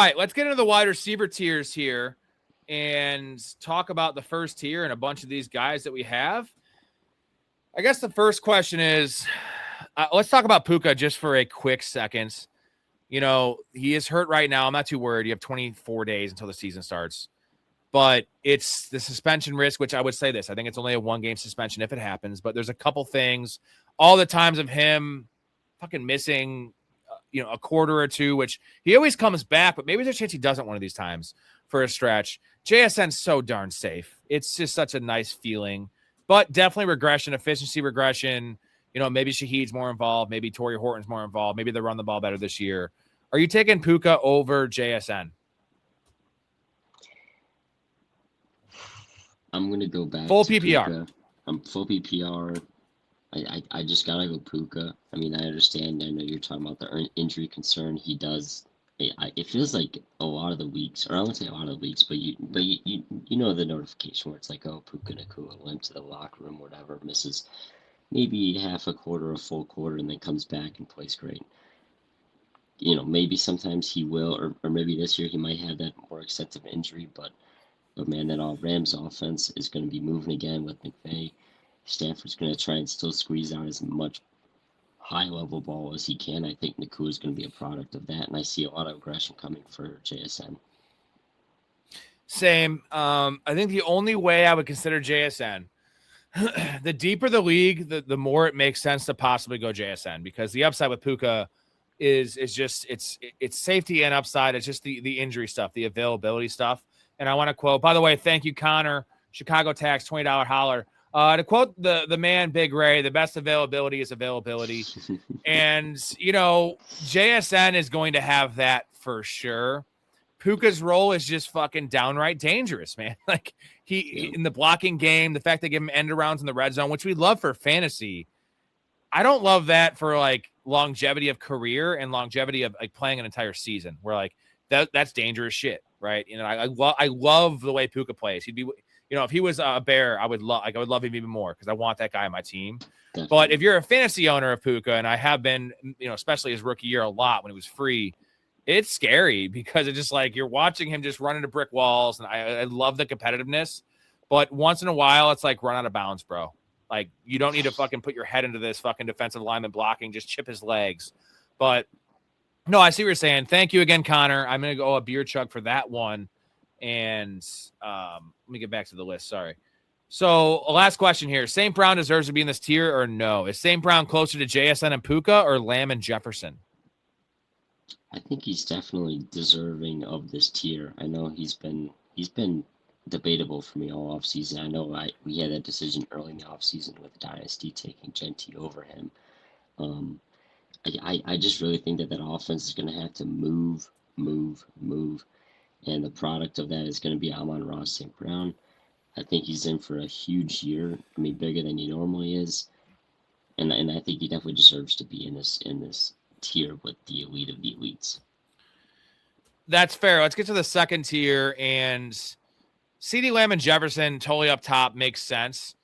All right, let's get into the wide receiver tiers here and talk about the first tier and a bunch of these guys that we have. I guess the first question is, let's talk about Puka just for a quick second. You know, he is hurt right now. I'm not too worried. You have 24 days until the season starts. But it's the suspension risk, which I would say this. I think it's only a one-game suspension if it happens. But there's a couple things. All the times of him fucking missing, a quarter or two, which he always comes back. But maybe there's a chance he doesn't one of these times for a stretch. JSN's so darn safe. It's just such a nice feeling. But definitely regression, efficiency regression. Maybe Shaheed's more involved. Maybe Torrey Horton's more involved. Maybe they run the ball better this year. Are you taking Puka over JSN? I'm going to go back full to PPR. Puka. I'm full PPR. I just got to go Puka. I mean, I understand. I know you're talking about the injury concern. He does. It feels like a lot of the weeks, or I won't say a lot of the weeks, but you know the notification where it's like, oh, Puka Nacua went to the locker room, whatever, misses maybe half a quarter, a full quarter, and then comes back and plays great. Maybe sometimes he will, or maybe this year he might have that more extensive injury, but man, that Rams offense is going to be moving again with McVay. Stafford's going to try and still squeeze out as much high-level ball as he can. I think Nacua is going to be a product of that, and I see a lot of aggression coming for JSN. Same. I think the only way I would consider JSN, the deeper the league, the more it makes sense to possibly go JSN, because the upside with Puka is just it's safety and upside. It's just the injury stuff, the availability stuff. And I want to quote, by the way, thank you, Connor, Chicago Tax, $20 holler. To quote the man, Big Ray, the best availability is availability. And, JSN is going to have that for sure. Puka's role is just fucking downright dangerous, man. Like, in the blocking game, the fact they give him end arounds in the red zone, which we love for fantasy. I don't love that for, like, longevity of career and longevity of, like, playing an entire season. Where, like, that's dangerous shit, right? I love the way Puka plays. He'd be, if he was a Bear, I would love him even more because I want that guy on my team. Definitely. But if you're a fantasy owner of Puka, and I have been, especially his rookie year a lot when he was free, it's scary because it's just like you're watching him just run into brick walls, and I love the competitiveness. But once in a while, it's like run out of bounds, bro. Like, you don't need to fucking put your head into this fucking defensive lineman blocking, just chip his legs. But no, I see what you're saying. Thank you again, Connor. I'm going to go a beer chug for that one. And let me get back to the list. Sorry. So last question here. St. Brown deserves to be in this tier or no? Is St. Brown closer to JSN and Puka or Lamb and Jefferson? I think he's definitely deserving of this tier. I know he's been debatable for me all offseason. I know we had that decision early in the offseason with Dynasty taking Genty over him. I just really think that offense is going to have to move. And the product of that is going to be Amon-Ra St. Brown. I think he's in for a huge year. I mean, bigger than he normally is. And I think he definitely deserves to be in this tier with the elite of the elites. That's fair. Let's get to the second tier. And CeeDee Lamb and Jefferson totally up top makes sense.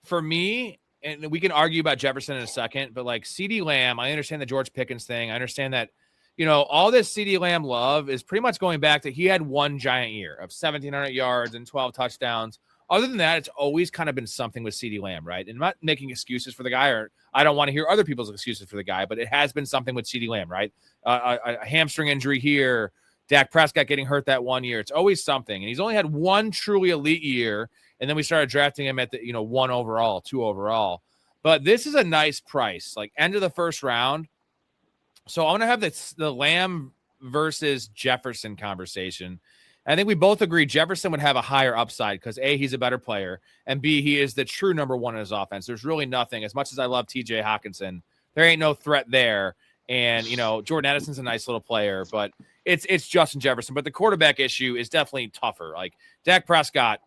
For me, and we can argue about Jefferson in a second, but like CeeDee Lamb, I understand the George Pickens thing. I understand that, all this CeeDee Lamb love is pretty much going back to he had one giant year of 1,700 yards and 12 touchdowns. Other than that, it's always kind of been something with CeeDee Lamb, right? And I'm not making excuses for the guy, or I don't want to hear other people's excuses for the guy, but it has been something with CeeDee Lamb, right? A hamstring injury here, Dak Prescott getting hurt that 1 year. It's always something. And he's only had one truly elite year, and then we started drafting him at the 1 overall, 2 overall. But this is a nice price, like end of the first round. So I want to have the Lamb versus Jefferson conversation. I think we both agree Jefferson would have a higher upside because A, he's a better player, and B, he is the true number one in his offense. There's really nothing. As much as I love TJ Hawkinson, there ain't no threat there. And, Jordan Edison's a nice little player, but it's Justin Jefferson. But the quarterback issue is definitely tougher. Like Dak Prescott,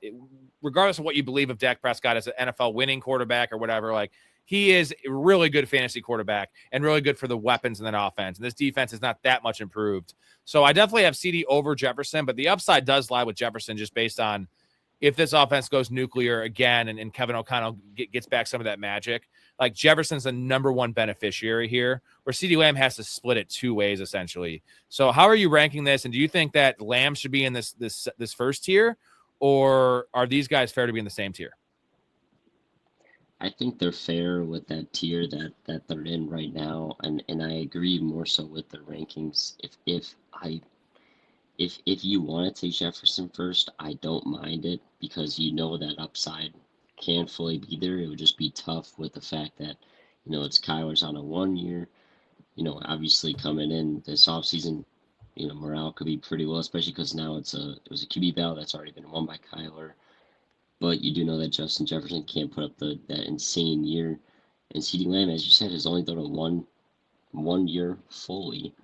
regardless of what you believe of Dak Prescott as an NFL winning quarterback or whatever, like he is a really good fantasy quarterback and really good for the weapons in that offense. And this defense is not that much improved. So I definitely have CD over Jefferson, but the upside does lie with Jefferson just based on if this offense goes nuclear again and Kevin O'Connell gets back some of that magic. like Jefferson's the number one beneficiary here, where CeeDee Lamb has to split it two ways essentially. So how are you ranking this? And do you think that Lamb should be in this first tier, or are these guys fair to be in the same tier? I think they're fair with that tier that they're in right now, and I agree more so with the rankings. If you want to take Jefferson first, I don't mind it because you know that upside can fully be there. It would just be tough with the fact that, it's Kyler's on a 1 year. Obviously coming in this offseason, morale could be pretty low, especially because now it was a QB battle that's already been won by Kyler. But you do know that Justin Jefferson can't put up that insane year. And CeeDee Lamb, as you said, has only done a one year fully.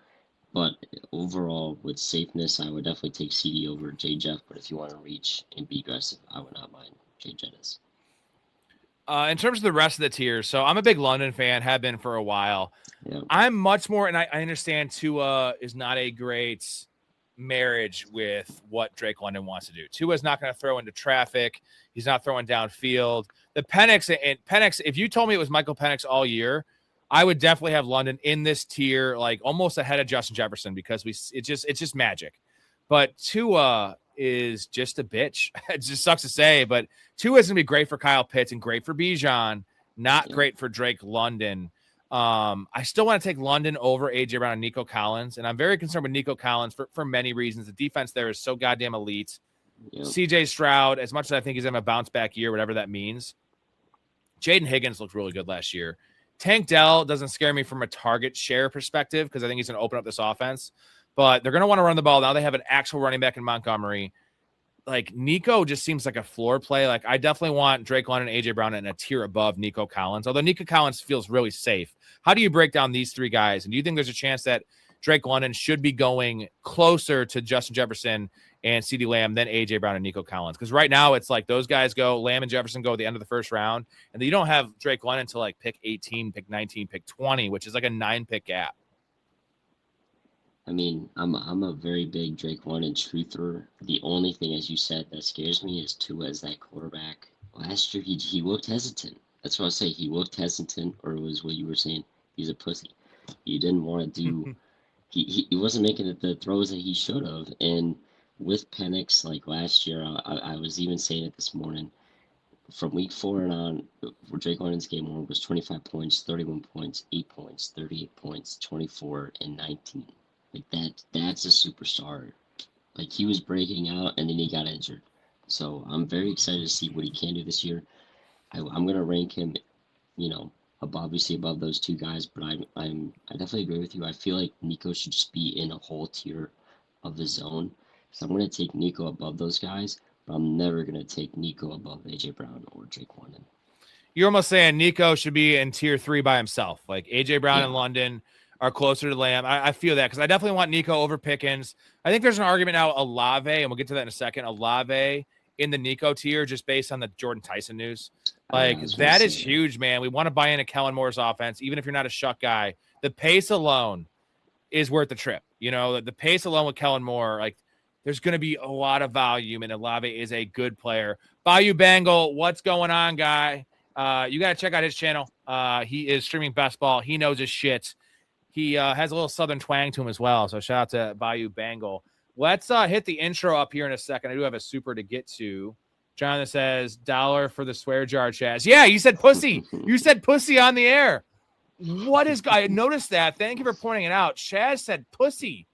But overall, with safeness, I would definitely take CD over J. Jeff. But if you want to reach and be aggressive, I would not mind J. Jettis. In terms of the rest of the tiers, so I'm a big London fan, have been for a while. Yeah. I'm much more, and I understand Tua is not a great marriage with what Drake London wants to do. Tua's not going to throw into traffic. He's not throwing downfield. The Penix, if you told me it was Michael Penix all year, I would definitely have London in this tier, like almost ahead of Justin Jefferson, because it's just magic. But Tua is just a bitch. It just sucks to say, but Tua is going to be great for Kyle Pitts and great for Bijan, not great for Drake London. I still want to take London over AJ Brown and Nico Collins, and I'm very concerned with Nico Collins for many reasons. The defense there is so goddamn elite. Yep. CJ Stroud, as much as I think he's going to have a bounce back year, whatever that means. Jaden Higgins looked really good last year. Tank Dell doesn't scare me from a target share perspective because I think he's going to open up this offense. But they're going to want to run the ball. Now they have an actual running back in Montgomery. Like, Nico just seems like a floor play. Like, I definitely want Drake London and AJ Brown in a tier above Nico Collins, although Nico Collins feels really safe. How do you break down these three guys? And do you think there's a chance that Drake London should be going closer to Justin Jefferson and CeeDee Lamb than AJ Brown and Nico Collins? Because right now it's like those guys go, Lamb and Jefferson go at the end of the first round, and then you don't have Drake London to like pick 18, pick 19, pick 20, which is like a 9-pick gap. I mean, I'm a very big Drake London truther. The only thing, as you said, that scares me is Tua as that quarterback. Last year he looked hesitant. That's what I say. He looked hesitant, or it was what you were saying. He's a pussy. He didn't want to do. he wasn't making the throws that he should have. And with Penix, like last year, I was even saying it this morning. From week 4 and on, for Drake London's game 1 was 25 points, 31 points, 8 points, 38 points, 24, and 19. Like that's a superstar. Like, he was breaking out and then he got injured. So I'm very excited to see what he can do this year. I'm gonna rank him, obviously above those two guys, but I definitely agree with you. I feel like Nico should just be in a whole tier of his own. So I'm gonna take Nico above those guys, but I'm never gonna take Nico above AJ Brown or Drake London. You're almost saying Nico should be in tier 3 by himself. Like, AJ Brown and London are closer to Lamb. I feel that because I definitely want Nico over Pickens. I think there's an argument now, Olave, and we'll get to that in a second, Olave in the Nico tier just based on the Jordan Tyson news. Like, that is huge, man. We want to buy into Kellen Moore's offense, even if you're not a Shuck guy. The pace alone is worth the trip. The pace alone with Kellen Moore, like, there's going to be a lot of volume, and Olave is a good player. Bayou Bengal, what's going on, guy? You got to check out his channel. He is streaming best ball. He knows his shit. He has a little southern twang to him as well. So shout out to Bayou Bengal. Let's hit the intro up here in a second. I do have a super to get to. Jonathan says, $1 for the swear jar, Chaz. Yeah, you said pussy. You said pussy on the air. What is... I noticed that. Thank you for pointing it out. Chaz said pussy.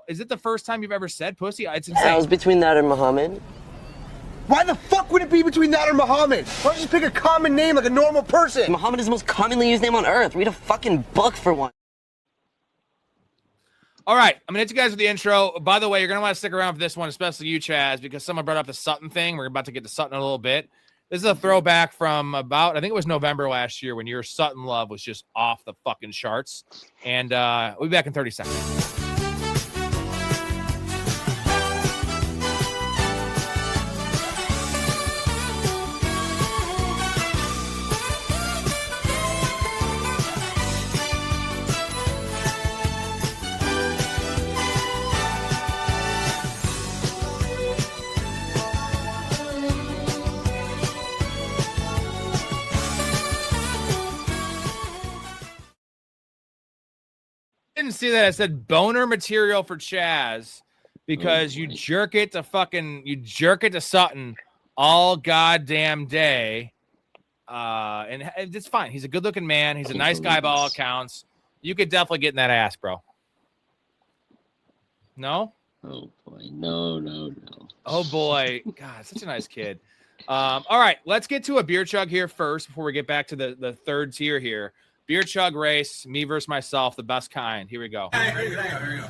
Is it the first time you've ever said pussy? It's insane. I was between that and Muhammad. Why the fuck would it be between that or Muhammad? Why don't you just pick a common name like a normal person? Muhammad is the most commonly used name on earth. Read a fucking book for one. All right, I'm going to hit you guys with the intro. By the way, you're going to want to stick around for this one, especially you, Chaz, because someone brought up the Sutton thing. We're about to get to Sutton in a little bit. This is a throwback from about, I think it was November last year when your Sutton love was just off the fucking charts. And we'll be back in 30 seconds. didn't see that. I said boner material for Chaz because you jerk it to Sutton all goddamn day. And it's fine. He's a good looking man. He's a nice guy by all accounts. You could definitely get in that ass, bro. No? Oh boy. No. Oh boy. God, such a nice kid. All right, let's get to a beer chug here first before we get back to the third tier here. Beer chug race, me versus myself, the best kind. Here we go. Here you go.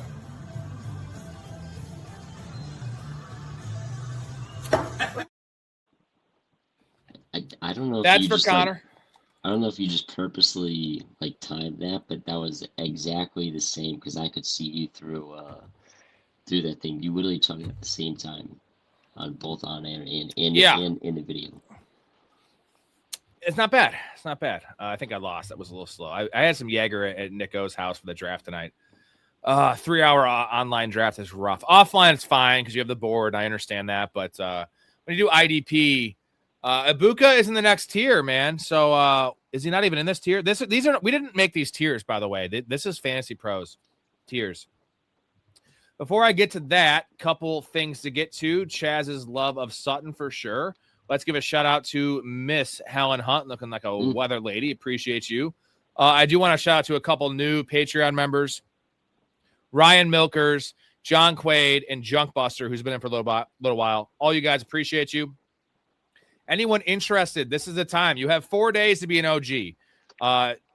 I don't know. That's if you for just, Connor. I don't know if you just purposely timed that, but that was exactly the same because I could see you through that thing. You literally chugged it at the same time, on both on air and in the video. It's not bad. It's not bad. I think I lost. That was a little slow. I had some Jaeger at Nico's house for the draft tonight. 3-hour online draft is rough. Offline, it's fine because you have the board. And I understand that. But when you do IDP, Ibuka is in the next tier, man. So is he not even in this tier? We didn't make these tiers, by the way. This is Fantasy Pros tiers. Before I get to that, couple things to get to. Chaz's love of Sutton for sure. Let's give a shout out to Miss Helen Hunt, looking like a weather lady. Appreciate you. I do want to shout out to a couple new Patreon members. Ryan Milkers, John Quaid, and Junkbuster, who's been in for a little while. All you guys, appreciate you. Anyone interested, this is the time. You have 4 days to be an OG.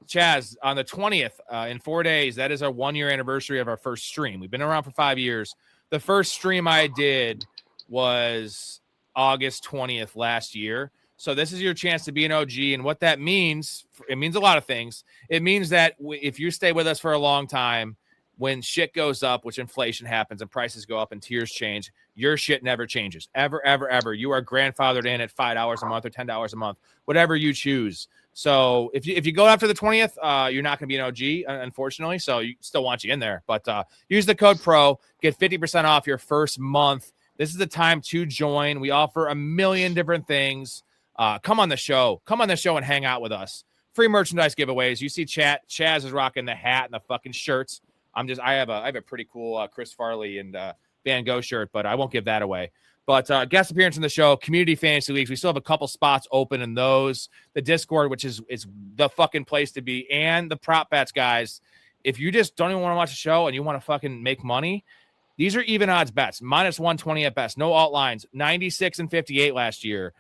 Chaz, on the 20th, in 4 days, that is our 1-year anniversary of our first stream. We've been around for 5 years. The first stream I did was August 20th last year. So this is your chance to be an OG. And what that means, it means a lot of things. It means that if you stay with us for a long time, when shit goes up, which inflation happens and prices go up and tiers change, your shit never changes. Ever, ever, ever. You are grandfathered in at $5 a month or $10 a month, whatever you choose. So if you go after the 20th, you're not going to be an OG, unfortunately. So you still want you in there. But use the code PRO, get 50% off your first month. This is the time to join. We offer a million different things. Come on the show. Come on the show and hang out with us. Free merchandise giveaways. You see Chaz is rocking the hat and the fucking shirts. I have a pretty cool Chris Farley and Van Gogh shirt, but I won't give that away. But guest appearance in the show, community fantasy leagues. We still have a couple spots open in those. The Discord, which is the fucking place to be, and the prop bets, guys. If you just don't even want to watch a show and you want to fucking make money, these are even odds bets, -120 at best. No alt lines, 96 and 58 last year.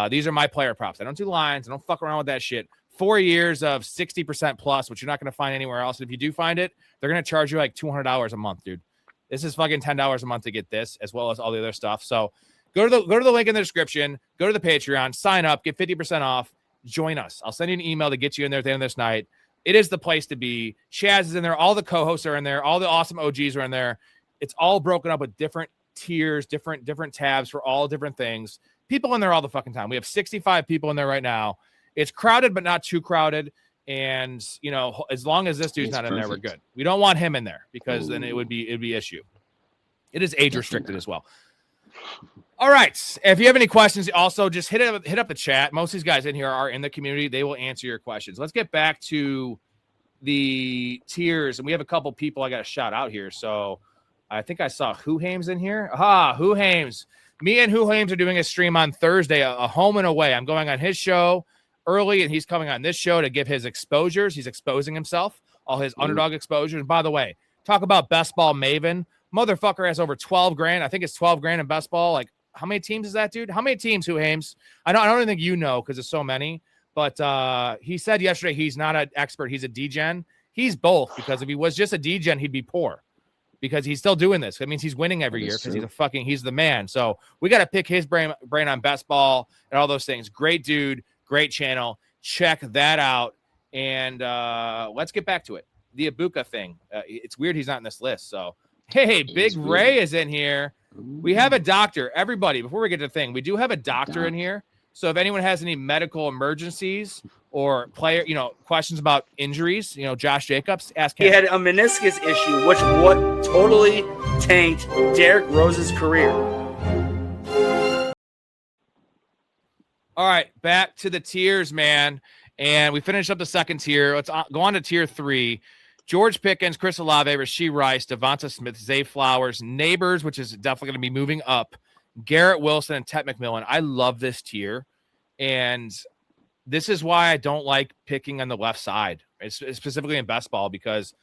These are my player props. I don't do lines. I don't fuck around with that shit. 4 years of 60% plus, which you're not going to find anywhere else. If you do find it, they're going to charge you like $200 a month, dude. This is fucking $10 a month to get this, as well as all the other stuff. So go to the link in the description, go to the Patreon, sign up, get 50% off, join us. I'll send you an email to get you in there at the end of this night. It is the place to be. Chaz is in there. All the co-hosts are in there. All the awesome OGs are in there. It's all broken up with different tiers, different tabs for all different things. People in there all the fucking time. We have 65 people in there right now. It's crowded, but not too crowded. And, as long as this dude's not in there, we're good. We don't want him in there because then it'd be issue. It is age restricted as well. All right. If you have any questions, also just hit up the chat. Most of these guys in here are in the community. They will answer your questions. Let's get back to the tiers. And we have a couple people I got to shout out here. So I think I saw Who Hames in here. Who Hames. Me and Who Hames are doing a stream on Thursday, a home and away. I'm going on his show early, and he's coming on this show to give his exposures. He's exposing himself, all his underdog exposures. And by the way, talk about best ball maven. Motherfucker has over 12 grand. I think it's 12 grand in best ball. Like, how many teams is that, dude? How many teams, Who Hames? I don't even think you know because there's so many. But he said yesterday he's not an expert. He's a degen. He's both, because if he was just a degen, he'd be poor. Because he's still doing this. That means he's winning every year because he's the man. So we got to pick his brain on best ball and all those things. Great dude, great channel. Check that out. And let's get back to it. The Ibuka thing. It's weird he's not in this list. So, hey, Big Ray is in here. We have a doctor. Everybody, before we get to the thing, we do have a doctor in here. So if anyone has any medical emergencies or player, questions about injuries, Josh Jacobs, ask him. He had a meniscus issue, which totally tanked Derrick Rose's career. All right, back to the tiers, man. And we finished up the second tier. Let's go on to tier 3. George Pickens, Chris Olave, Rashee Rice, Devonta Smith, Zay Flowers, Neighbors, which is definitely going to be moving up, Garrett Wilson, and Ted McMillan. I love this tier. And this is why I don't like picking on the left side, specifically in best ball, because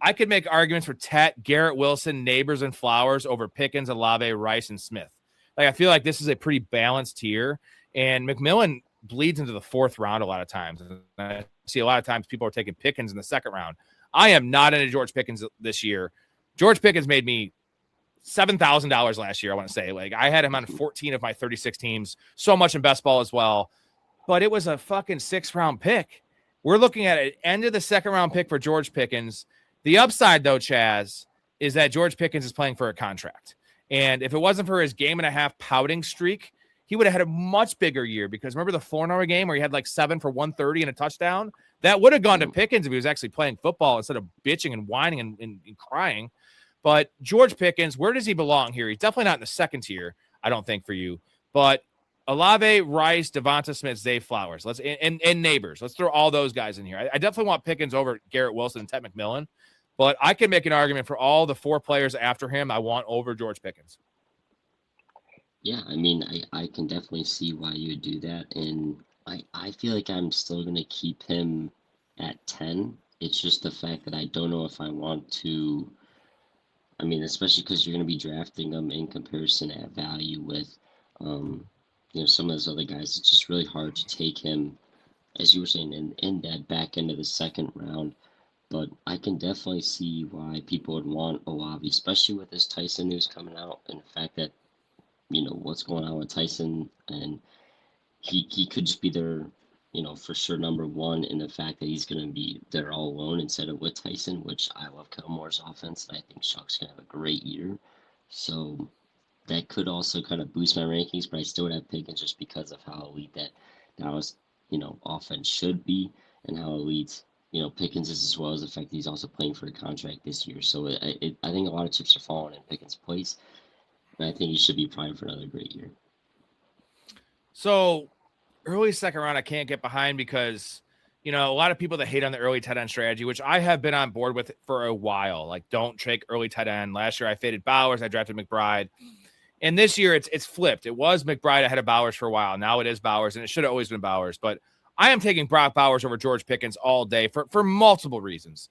I could make arguments for Tet, Garrett Wilson, Neighbors, and Flowers over Pickens, Olave, Rice, and Smith. Like, I feel like this is a pretty balanced tier, and McMillan bleeds into the fourth round a lot of times. And I see a lot of times people are taking Pickens in the second round. I am not into George Pickens this year. George Pickens made me $7,000 last year, I want to say. Like, I had him on 14 of my 36 teams, so much in best ball as well. But it was a fucking 6th-round pick. We're looking at an end of the 2nd-round pick for George Pickens. The upside, though, Chaz, is that George Pickens is playing for a contract. And if it wasn't for his game-and-a-half pouting streak, he would have had a much bigger year, because remember the Flournoy game where he had like 7 for 130 and a touchdown? That would have gone to Pickens if he was actually playing football instead of bitching and whining and crying. But George Pickens, where does he belong here? He's definitely not in the second tier, I don't think, for you. But Olave, Rice, Devonta Smith, Zay Flowers, and Neighbors. Let's throw all those guys in here. I definitely want Pickens over Garrett Wilson and Ted McMillan, but I can make an argument for all the 4 players after him I want over George Pickens. Yeah, I mean, I can definitely see why you would do that, and I feel like I'm still going to keep him at 10. It's just the fact that I don't know if I want to, I mean, especially because you're going to be drafting them in comparison at value with, some of those other guys. It's just really hard to take him, as you were saying, in that back end of the 2nd round. But I can definitely see why people would want Olave, especially with this Tyson news coming out, and the fact that, what's going on with Tyson, and he could just be their, for sure number 1, in the fact that he's going to be there all alone instead of with Tyson, which I love Kilmore's offense, and I think Shock's going to have a great year. So that could also kind of boost my rankings, but I still would have Pickens just because of how elite that was, offense should be, and how elite, Pickens is, as well as the fact that he's also playing for a contract this year. So I think a lot of chips are falling in Pickens' place, and I think he should be primed for another great year. So early 2nd round, I can't get behind because, a lot of people that hate on the early tight end strategy, which I have been on board with for a while, like don't take early tight end. Last year I faded Bowers, I drafted McBride. And this year it's flipped. It was McBride ahead of Bowers for a while. Now it is Bowers, and it should have always been Bowers. But I am taking Brock Bowers over George Pickens all day for multiple reasons.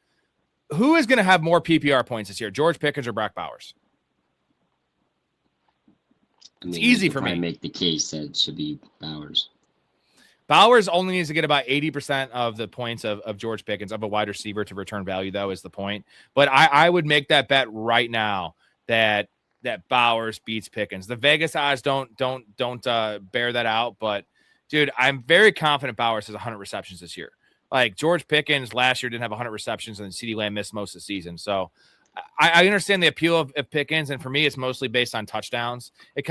Who is going to have more PPR points this year, George Pickens or Brock Bowers? It's easy for me. I make the case that it should be Bowers. Bowers only needs to get about 80% of the points of George Pickens, of a wide receiver, to return value, though, is the point. But I would make that bet right now that Bowers beats Pickens. The Vegas odds don't bear that out, but dude, I'm very confident Bowers has 100 receptions this year. Like, George Pickens last year didn't have 100 receptions, and CeeDee Lamb missed most of the season. So I understand the appeal of Pickens, and for me, it's mostly based on touchdowns. It's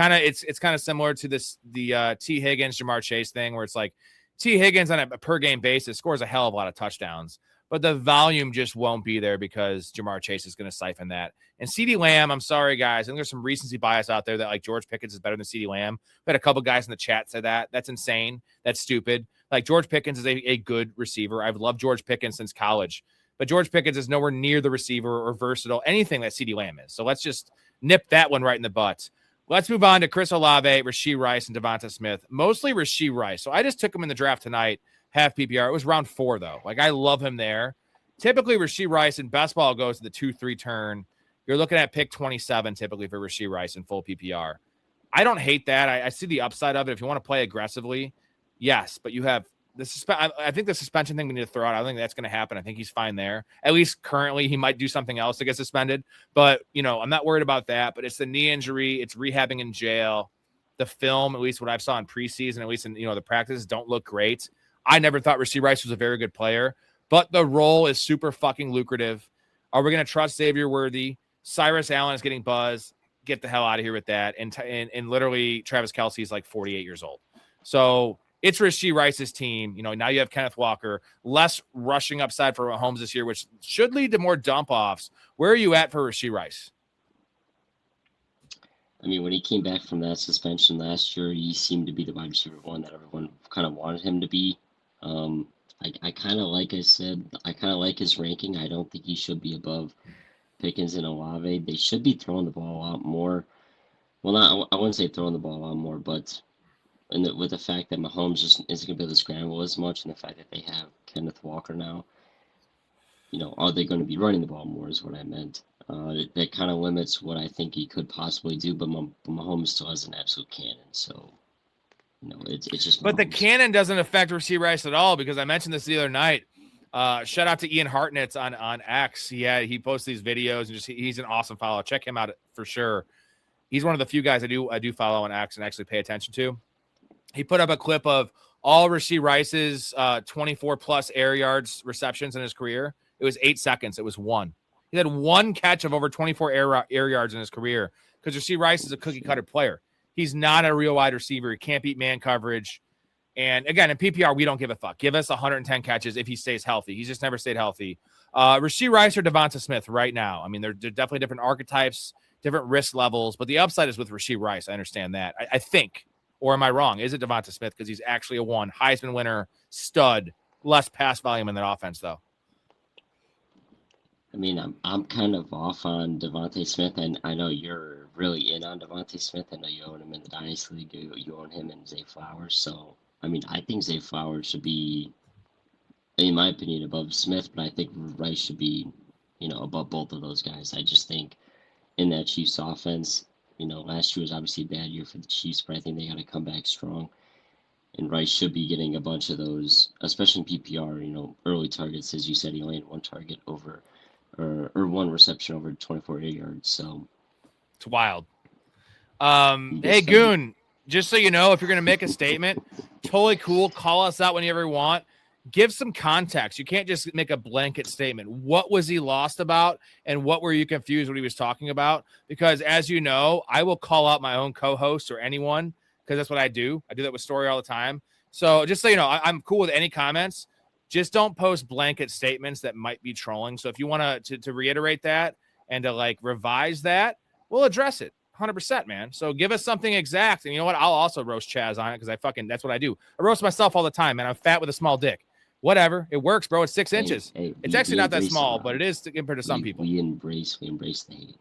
kind of similar to the T. Higgins, Jamar Chase thing, where it's like T. Higgins on a per game basis scores a hell of a lot of touchdowns, but the volume just won't be there because Jamar Chase is going to siphon that. And CeeDee Lamb, I'm sorry, guys, I think there's some recency bias out there that like George Pickens is better than CeeDee Lamb. We had a couple guys in the chat say that. That's insane. That's stupid. Like, George Pickens is a good receiver. I've loved George Pickens since college. But George Pickens is nowhere near the receiver or versatile, anything that CeeDee Lamb is. So let's just nip that one right in the butt. Let's move on to Chris Olave, Rashee Rice, and Devonta Smith. Mostly Rashee Rice. So I just took him in the draft tonight, half PPR. It was round 4, though. Like, I love him there. Typically, Rashee Rice in best ball goes to the 2-3 turn. You're looking at pick 27 typically for Rashee Rice in full PPR. I don't hate that. I see the upside of it. If you want to play aggressively, yes, but you have I think the suspension thing we need to throw out. I don't think that's going to happen. I think he's fine there. At least currently, he might do something else to get suspended. But, I'm not worried about that. But it's the knee injury. It's rehabbing in jail. The film, at least what I've saw in preseason, at least in, the practices, don't look great. I never thought Rashee Rice was a very good player. But the role is super fucking lucrative. Are we going to trust Xavier Worthy? Cyrus Allen is getting buzzed. Get the hell out of here with that. And literally, Travis Kelce is like 48 years old. So it's Rashee Rice's team. Now you have Kenneth Walker, less rushing upside for Mahomes this year, which should lead to more dump offs. Where are you at for Rashee Rice? I mean, when he came back from that suspension last year, he seemed to be the wide receiver 1 that everyone kind of wanted him to be. I kind of like I said, I kind of like his ranking. I don't think he should be above Pickens and Olave. They should be throwing the ball a lot more. Well, not I wouldn't say throwing the ball a lot more, but with the fact that Mahomes just isn't going to be able to scramble as much, and the fact that they have Kenneth Walker now, are they going to be running the ball more? Is what I meant. That kind of limits what I think he could possibly do, but Mahomes still has an absolute cannon, so. It's just. But the cannon doesn't affect Rashee Rice at all because I mentioned this the other night. Shout out to Ian Hartnett on X. He posts these videos and he's an awesome follow. Check him out for sure. He's one of the few guys I do follow on X and actually pay attention to. He put up a clip of all Rashee Rice's 24 plus air yards receptions in his career. It was 8 seconds. It was one. He had one catch of over 24 air yards in his career because Rashee Rice is a cookie cutter player. He's not a real wide receiver. He can't beat man coverage. And again, in PPR, we don't give a fuck. Give us 110 catches if he stays healthy. He's just never stayed healthy. Rashee Rice or Devonta Smith right now. I mean, they're definitely different archetypes, different risk levels, but the upside is with Rashee Rice. I understand that. I think, or am I wrong? Is it Devonta Smith? Because he's actually a Heisman winner, stud, less pass volume in that offense, though. I mean, I'm kind of off on Devontae Smith, and I know you're really in on Devontae Smith. I know you own him in the Dynasty League. You own him and Zay Flowers. So, I mean, I think Zay Flowers should be, in my opinion, above Smith, but I think Rice should be, above both of those guys. I just think in that Chiefs offense, last year was obviously a bad year for the Chiefs, but I think they got to come back strong. And Rice should be getting a bunch of those, especially in PPR, early targets. As you said, he only had one target over or one reception over 24 yards. So it's wild. Hey, Goon, just so you know, if you're going to make a statement, totally cool. Call us out whenever you want. Give some context. You can't just make a blanket statement. What was he lost about, and what were you confused what he was talking about? Because as you know, I will call out my own co-host or anyone because that's what I do. I do that with Story all the time. So just so you know, I'm cool with any comments. Just don't post blanket statements that might be trolling. So if you want to reiterate that and to revise that, we'll address it 100%, man. So give us something exact. And you know what? I'll also roast Chaz on it because that's what I do. I roast myself all the time, man. I'm fat with a small dick. Whatever. It works, bro. It's 6 inches. It's actually not that small, but it is compared to some people. We embrace the hate.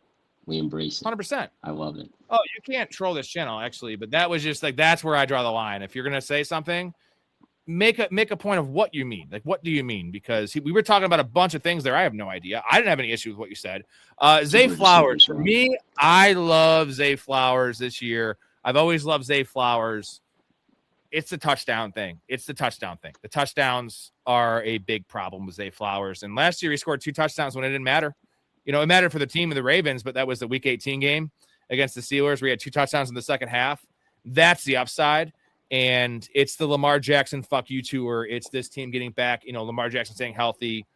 We embrace it. 100%. I love it. Oh, you can't troll this channel, actually. But that was just that's where I draw the line. If you're going to say something, make a point of what you mean. What do you mean? Because we were talking about a bunch of things there. I have no idea. I didn't have any issue with what you said. Zay Flowers. For me, I love Zay Flowers this year. I've always loved Zay Flowers. It's the touchdown thing. The touchdowns are a big problem with Zay Flowers. And last year he scored 2 touchdowns when it didn't matter. It mattered for the team of the Ravens, but that was the Week 18 game against the Steelers where he had 2 touchdowns in the second half. That's the upside. And it's the Lamar Jackson fuck you tour. It's this team getting back, Lamar Jackson staying healthy.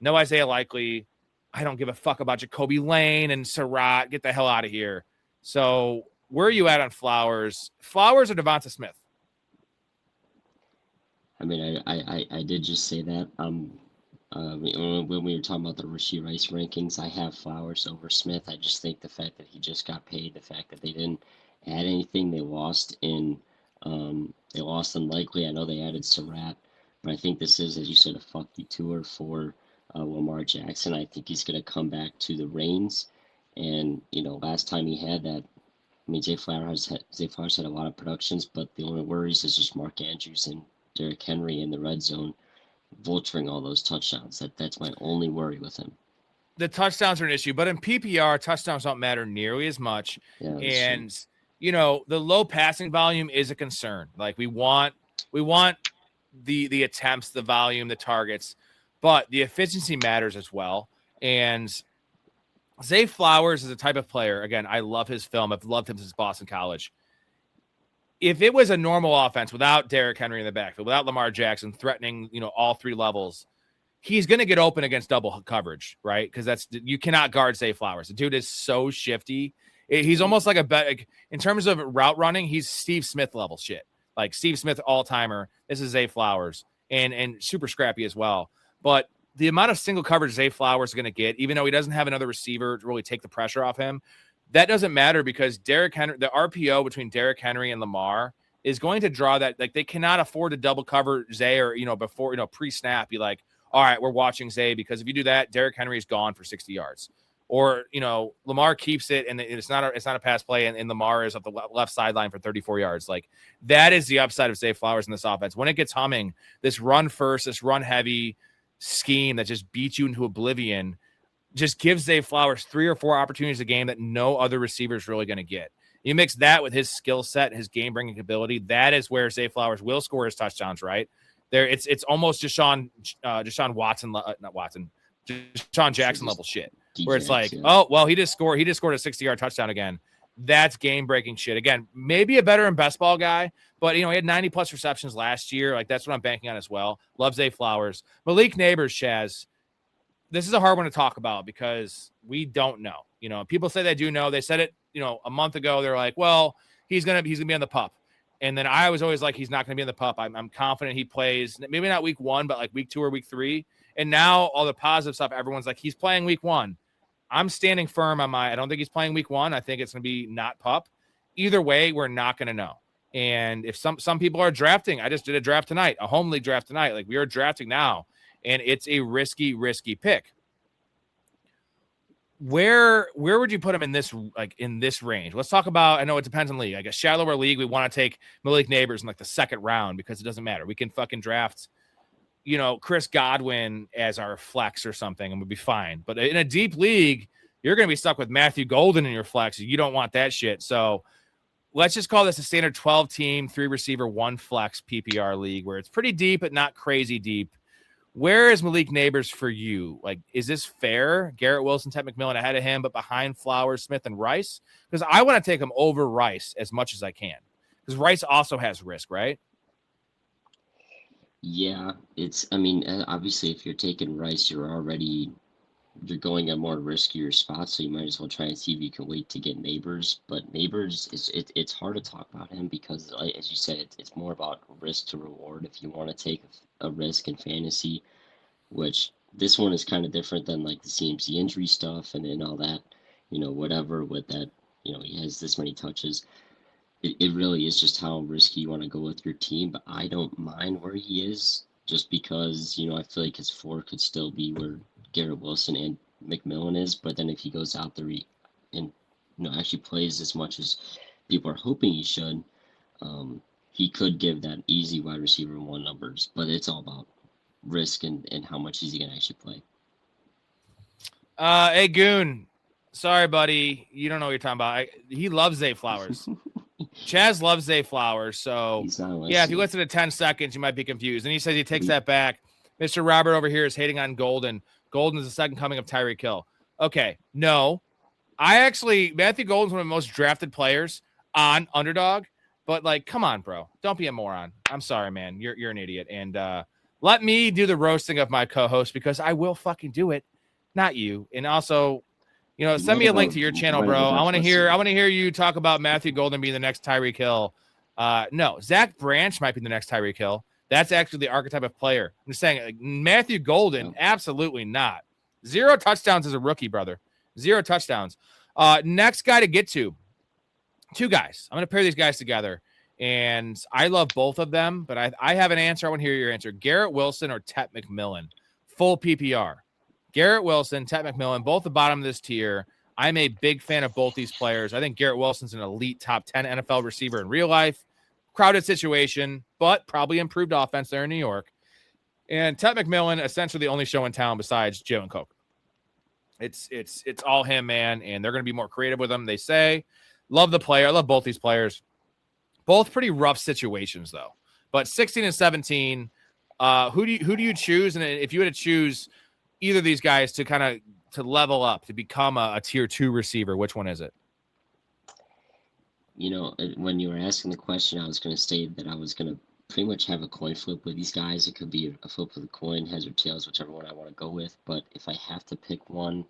No Isaiah Likely. I don't give a fuck about Jacoby Lane and Surratt. Get the hell out of here. So where are you at on Flowers? Flowers or Devonta Smith? I mean, I did just say that. When we were talking about the Rashee Rice rankings, I have Flowers over Smith. I just think the fact that he just got paid, the fact that they didn't add anything, they lost Likely. I know they added Surratt, but I think this is, as you said, a fuck you tour for Lamar Jackson. I think he's going to come back to the reins. And, last time he had that, I mean, Zay Flowers had a lot of productions, but the only worries is just Mark Andrews and Derrick Henry in the red zone vulturing all those touchdowns. That's my only worry with him. The touchdowns are an issue, but in PPR, touchdowns don't matter nearly as much. Yeah, and the low passing volume is a concern. We want the attempts, the volume, the targets, but the efficiency matters as well. And Zay Flowers is a type of player. Again, I love his film. I've loved him since Boston College. If it was a normal offense without Derrick Henry in the backfield, without Lamar Jackson threatening, all 3 levels, he's going to get open against double coverage, right? Because you cannot guard Zay Flowers. The dude is so shifty. He's almost like in terms of route running, he's Steve Smith level shit. Like Steve Smith all-timer. This is Zay Flowers and super scrappy as well. But the amount of single coverage Zay Flowers is going to get, even though he doesn't have another receiver to really take the pressure off him, that doesn't matter because Derrick Henry, the RPO between Derrick Henry and Lamar is going to draw that. Like, they cannot afford to double cover Zay or, before, pre-snap, be like, all right, we're watching Zay, because if you do that, Derrick Henry is gone for 60 yards. Or, Lamar keeps it and it's not a pass play, and Lamar is up the left sideline for 34 yards. Like, that is the upside of Zay Flowers in this offense. When it gets humming, this run first, this run heavy scheme that just beats you into oblivion just gives Zay Flowers 3 or 4 opportunities a game that no other receiver is really going to get. You mix that with his skill set, his game-bringing ability, that is where Zay Flowers will score his touchdowns, right? There, it's almost Deshaun Watson, not Watson, Deshaun Jackson level shit, where it's like, oh, well, he just scored a 60-yard touchdown again. That's game-breaking shit. Again, maybe a better and best ball guy, but, he had 90-plus receptions last year. Like, that's what I'm banking on as well. Love Zay Flowers. Malik Neighbors, Chaz, this is a hard one to talk about because we don't know. People say they do know. They said it, a month ago. They're like, well, he's gonna be on the pup. And then I was always like, he's not gonna be on the pup. I'm confident he plays, maybe not week 1, but like week 2 or week 3. And now all the positive stuff, everyone's like, he's playing week 1. I'm standing firm on I don't think he's playing week 1. I think it's gonna be not pup. Either way, we're not gonna know. And if some people are drafting, I just did a draft tonight, a home league draft tonight. Like, we are drafting now, and it's a risky pick. Where would you put him in this range? Let's talk about, I know it depends on league. I guess shallower league, we want to take Malik Neighbors in like the 2nd round because it doesn't matter. We can fucking draft, Chris Godwin as our flex or something, and we'll be fine. But in a deep league, you're going to be stuck with Matthew Golden in your flex. You don't want that shit. So let's just call this a standard 12-team, 3 receiver, 1 flex PPR league where it's pretty deep but not crazy deep. Where is Malik Neighbors for you? Like, is this fair? Garrett Wilson, Ted McMillan ahead of him, but behind Flowers, Smith, and Rice? Because I want to take him over Rice as much as I can. Because Rice also has risk, right? Yeah, obviously if you're taking Rice, you're going a more riskier spot, so you might as well try and see if you can wait to get Neighbors. But Neighbors, it's hard to talk about him because, as you said, it's more about risk to reward. If you want to take a risk in fantasy, which this one is kind of different than like the CMC injury stuff and all that, whatever with that, he has this many touches. It really is just how risky you want to go with your team. But I don't mind where he is just because, I feel like his floor could still be where Garrett Wilson and McMillan is. But then if he goes out there and actually plays as much as people are hoping he should, he could give that easy wide receiver 1 numbers. But it's all about risk and how much is he going to actually play. Hey, Goon. Sorry, buddy. You don't know what you're talking about. He loves Zay Flowers. Chaz loves Zay Flowers. So, yeah, if you listen to 10 seconds, you might be confused. And he says he takes that back. Mr. Robert over here is hating on Golden. Golden is the second coming of Tyreek Hill. Okay, no. Matthew Golden's one of the most drafted players on Underdog. But, like, come on, bro. Don't be a moron. I'm sorry, man. You're an idiot. And let me do the roasting of my co-host because I will fucking do it, not you. And also, send me a link to your channel, bro. I want to hear you talk about Matthew Golden being the next Tyreek Hill. No, Zach Branch might be the next Tyreek Hill. That's actually the archetype of player. I'm just saying, Matthew Golden, absolutely not. 0 touchdowns as a rookie, brother. 0 touchdowns. Next guy to get to. 2 guys. I'm going to pair these guys together. And I love both of them, but I have an answer. I want to hear your answer. Garrett Wilson or Ted McMillan? Full PPR. Garrett Wilson, Ted McMillan, both the bottom of this tier. I'm a big fan of both these players. I think Garrett Wilson's an elite top 10 NFL receiver in real life. Crowded situation, but probably improved offense there in New York. And Ted McMillan, essentially the only show in town besides Jalen Coker. It's all him, man, and they're going to be more creative with him, they say. Love the player. I love both these players. Both pretty rough situations, though. But 16 and 17, who do you choose? And if you had to choose either of these guys to level up, to become a tier 2 receiver, which one is it? When you were asking the question, I was going to say that I was going to pretty much have a coin flip with these guys. It could be a flip of the coin, heads or tails, whichever one I want to go with. But if I have to pick one,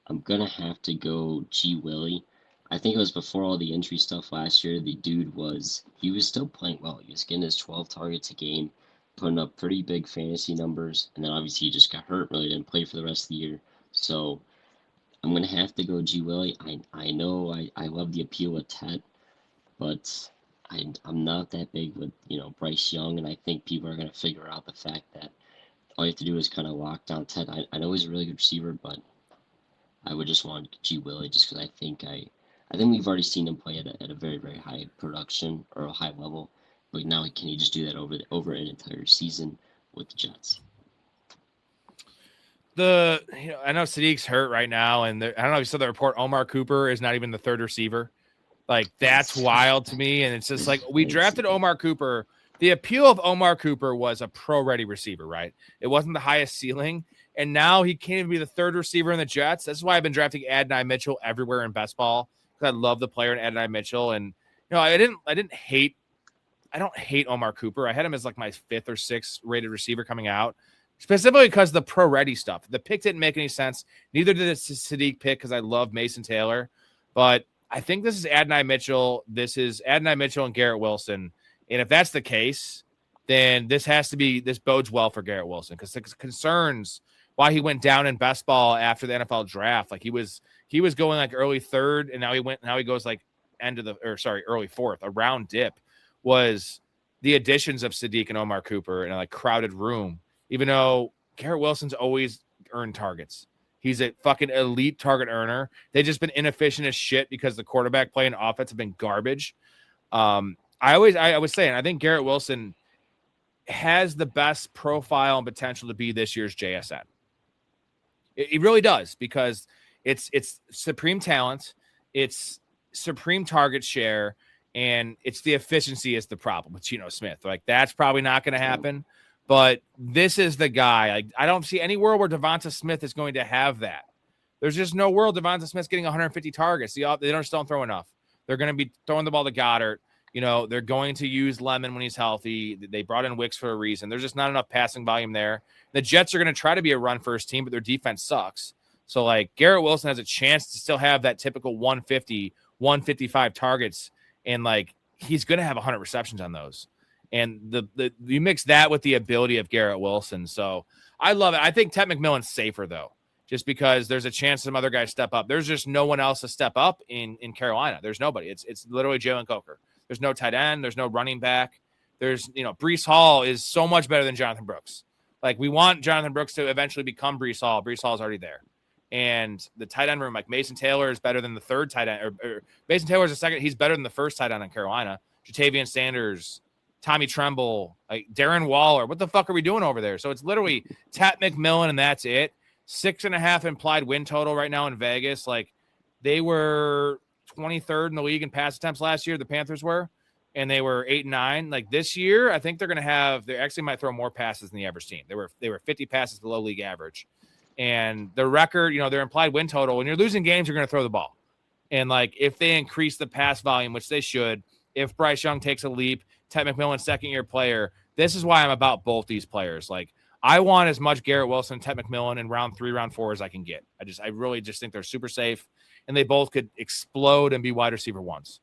I'm going to have to go G. Willie. I think it was before all the injury stuff last year. The dude was still playing well. He was getting his 12 targets a game, putting up pretty big fantasy numbers. And then obviously he just got hurt, really didn't play for the rest of the year. So I'm going to have to go G. Willie. I know I love the appeal of Ted, but I'm not that big with Bryce Young, and I think people are gonna figure out the fact that all you have to do is kind of lock down Ted. I know he's a really good receiver, but I would just want G Willie just because I think we've already seen him play at a very, very high production or a high level, but now can he just do that over an entire season with the Jets? I know Sadiq's hurt right now, and I don't know if you saw the report. Omar Cooper is not even the third receiver. Like, that's wild to me, and it's just like we drafted Omar Cooper. The appeal of Omar Cooper was a pro-ready receiver, right? It wasn't the highest ceiling, and now he can't even be the third receiver in the Jets. That's why I've been drafting Adonai Mitchell everywhere in best ball, because I love the player in Adonai Mitchell. And I don't hate Omar Cooper. I had him as like my 5th or 6th rated receiver coming out, specifically because of the pro-ready stuff. The pick didn't make any sense. Neither did the Sadiq pick because I love Mason Taylor, but I think this is Adonai Mitchell. This is Adonai Mitchell and Garrett Wilson. And if that's the case, then this bodes well for Garrett Wilson, because the concerns why he went down in best ball after the NFL draft, like he was going like early 3rd, and now he goes like early 4th, a round dip, was the additions of Sadiq and Omar Cooper in a like crowded room, even though Garrett Wilson's always earned targets. He's a fucking elite target earner. They've just been inefficient as shit because the quarterback play and offense have been garbage. I was saying, I think Garrett Wilson has the best profile and potential to be this year's JSN. He really does, because it's supreme talent, it's supreme target share, and it's the efficiency is the problem with Geno Smith. Like, that's probably not going to happen, but this is the guy. Like, I don't see any world where Devonta Smith is going to have that. There's just no world Devonta Smith's getting 150 targets. They don't throw enough. They're going to be throwing the ball to Goddard. They're going to use Lemon when he's healthy. They brought in Wicks for a reason. There's just not enough passing volume there. The Jets are going to try to be a run-first team, but their defense sucks. So, like, Garrett Wilson has a chance to still have that typical 150, 155 targets, and, like, he's going to have 100 receptions on those. And you mix that with the ability of Garrett Wilson. So, I love it. I think Ted McMillan's safer, though, just because there's a chance some other guys step up. There's just no one else to step up in Carolina. There's nobody. It's literally Jalen Coker. There's no tight end. There's no running back. There's, Breece Hall is so much better than Jonathan Brooks. Like, we want Jonathan Brooks to eventually become Breece Hall. Breece Hall is already there. And the tight end room, like Mason Taylor is better than the third tight end. Or Mason Taylor is the second. He's better than the first tight end in Carolina. Jatavian Sanders, Tommy Tremble, like Darren Waller. What the fuck are we doing over there? So it's literally Ted McMillan, and that's it. 6.5 implied win total right now in Vegas. Like, they were 23rd in the league in pass attempts last year, the Panthers were, and they were 8-9. Like, this year, I think they actually might throw more passes than the average team. They were 50 passes below league average. And the record, their implied win total, when you're losing games, you're going to throw the ball. And, like, if they increase the pass volume, which they should, if Bryce Young takes a leap, Ted McMillan, second-year player, this is why I'm about both these players. Like, I want as much Garrett Wilson, Ted McMillan in round 3, round 4 as I can get. I really just think they're super safe, and they both could explode and be wide receiver ones.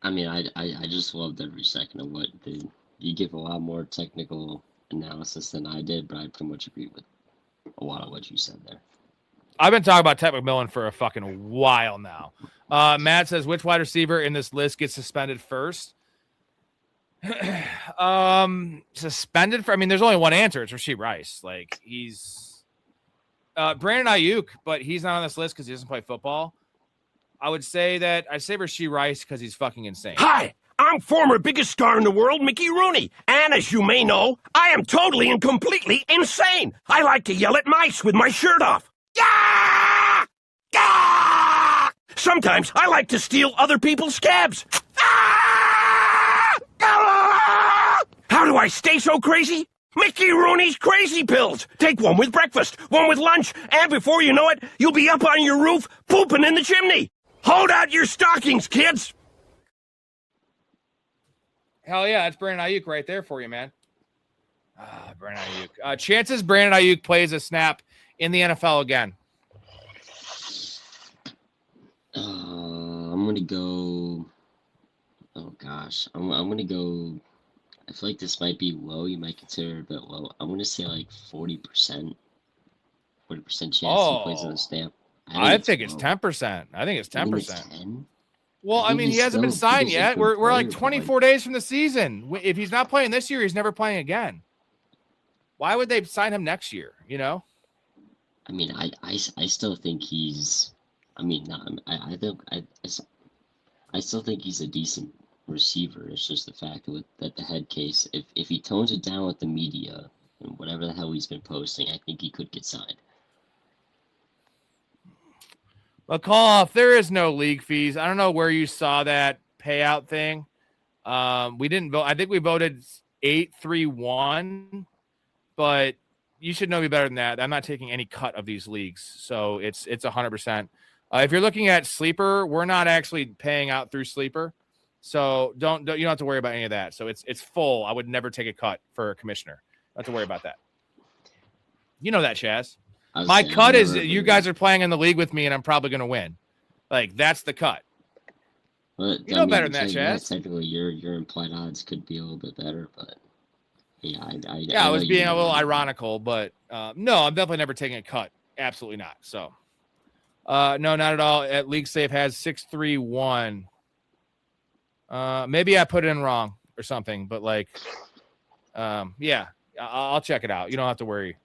I mean, I just loved every second of what you give a lot more technical analysis than I did, but I pretty much agree with a lot of what you said there. I've been talking about Ted McMillan for a fucking while now. Matt says, which wide receiver in this list gets suspended first? Suspended for, I mean, there's only one answer. It's Rashee Rice. Like, he's Brandon Ayuk, but he's not on this list because he doesn't play football. I'd say Rashee Rice because he's fucking insane. Hi, I'm former biggest star in the world, Mickey Rooney. And as you may know, I am totally and completely insane. I like to yell at mice with my shirt off. Yeah! Yeah! Sometimes I like to steal other people's scabs. Ah! Ah! How do I stay so crazy? Mickey Rooney's Crazy Pills. Take one with breakfast, one with lunch, and before you know it, you'll be up on your roof pooping in the chimney. Hold out your stockings, kids. Hell yeah, that's Brandon Ayuk right there for you, man. Brandon Ayuk. Chances Brandon Ayuk plays a snap in the NFL again. I'm gonna go. Oh gosh, I'm gonna go. I feel like this might be low. You might consider it a bit low. I'm gonna say like 40%. 40% chance he plays on the snap. I think it's 10%. I think it's 10%. Well, I think mean, he he's hasn't been still- signed he's a yet. good We're like player, but, 24 days from the season. If he's not playing this year, he's never playing again. Why would they sign him next year? You know? I mean, I still think he's. I mean, no, I still think he's a decent receiver. It's just the fact that the head case, if he tones it down with the media and whatever the hell he's been posting, I think he could get signed. McCall, if there is no league fees, I don't know where you saw that payout thing. We didn't vote. I think we voted 8-3-1, but you should know me better than that. I'm not taking any cut of these leagues, so it's 100%. If you're looking at Sleeper, we're not actually paying out through Sleeper, so don't you don't have to worry about any of that. So it's full. I would never take a cut for a commissioner. Don't have to worry about that. You know that, Chaz. My cut is you guys are playing in the league with me, and I'm probably going to win. Like, that's the cut. But, You know better than that, Chaz. Technically, your implied odds could be a little bit better, but yeah, I was being a little ironical, but no, I'm definitely never taking a cut. Absolutely not. So, no, not at all. At League Safe has 6-3-1. Maybe I put it in wrong or something, but like, yeah, I'll check it out. You don't have to worry.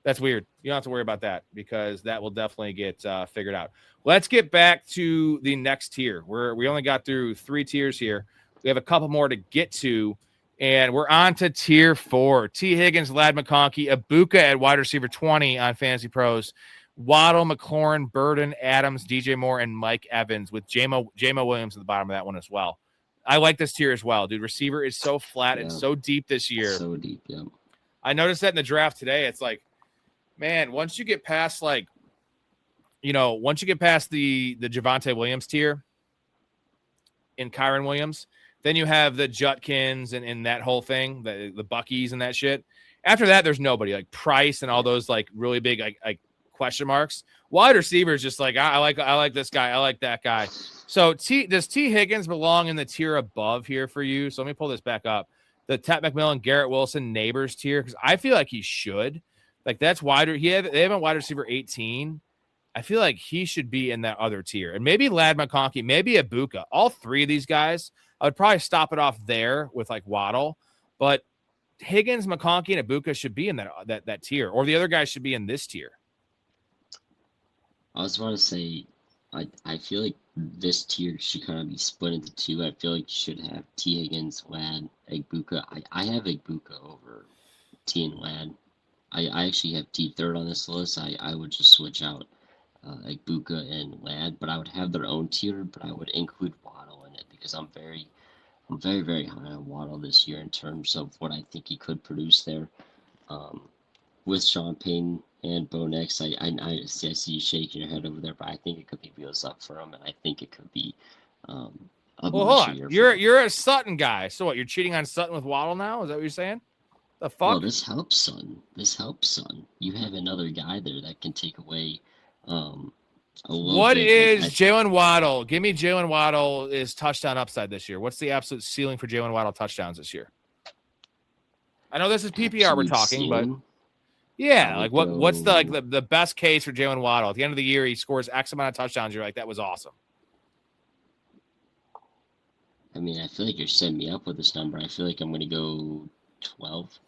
That's weird. You don't have to worry about that because that will definitely get figured out. Let's get back to the next tier. We only got through 3 tiers here. We have a couple more to get to, and we're on to tier 4. T. Higgins, Lad McConkey, Ibuka at wide receiver 20 on Fantasy Pros, Waddle, McLaurin, Burden, Adams, DJ Moore, and Mike Evans with J-Mo Williams at the bottom of that one as well. I like this tier as well, dude. Receiver is so flat and so deep this year. So deep, yeah. I noticed that in the draft today. It's like, man, once you get past the Javonte Williams tier in Kyron Williams, then you have the Jutkins and that whole thing, the Buckies and that shit. After that, there's nobody like Price and all those like really big like question marks. Wide receivers just like I like this guy, I like that guy. So does T. Higgins belong in the tier above here for you? So let me pull this back up. The Ted McMillan, Garrett Wilson, Neighbors tier, because I feel like he should. Like that's wider. They have a wide receiver 18. I feel like he should be in that other tier. And maybe Lad McConkey, maybe Ibuka. All 3 of these guys, I would probably stop it off there with like Waddle. But Higgins, McConkey, and Ibuka should be in that tier. Or the other guys should be in this tier. I was want to say, I feel like this tier should kind of be split into 2. I feel like you should have T. Higgins, Lad, Ibuka. I have Ibuka over T and Lad. I actually have T third on this list. I would just switch out Ibuka and Lad, but I would have their own tier, but I would include Waddle in it because I'm very, very high on Waddle this year in terms of what I think he could produce there. With Sean Payton and Bo Nix, I see you shaking your head over there, but I think it could be wheels up for him, and I think it could be a well, hold on. You're a Sutton guy. So what, you're cheating on Sutton with Waddle now? Is that what you're saying? The fuck? Well, this helps, son. You have another guy there that can take away a little What bit. is Jalen Waddle? Give me Jalen Waddle is touchdown upside this year. What's the absolute ceiling for Jalen Waddle touchdowns this year? I know this is PPR we're talking, but yeah, like what's the best case for Jalen Waddle? At the end of the year, he scores X amount of touchdowns. You're like, that was awesome. I mean, I feel like you're setting me up with this number. I feel like I'm going to go 12.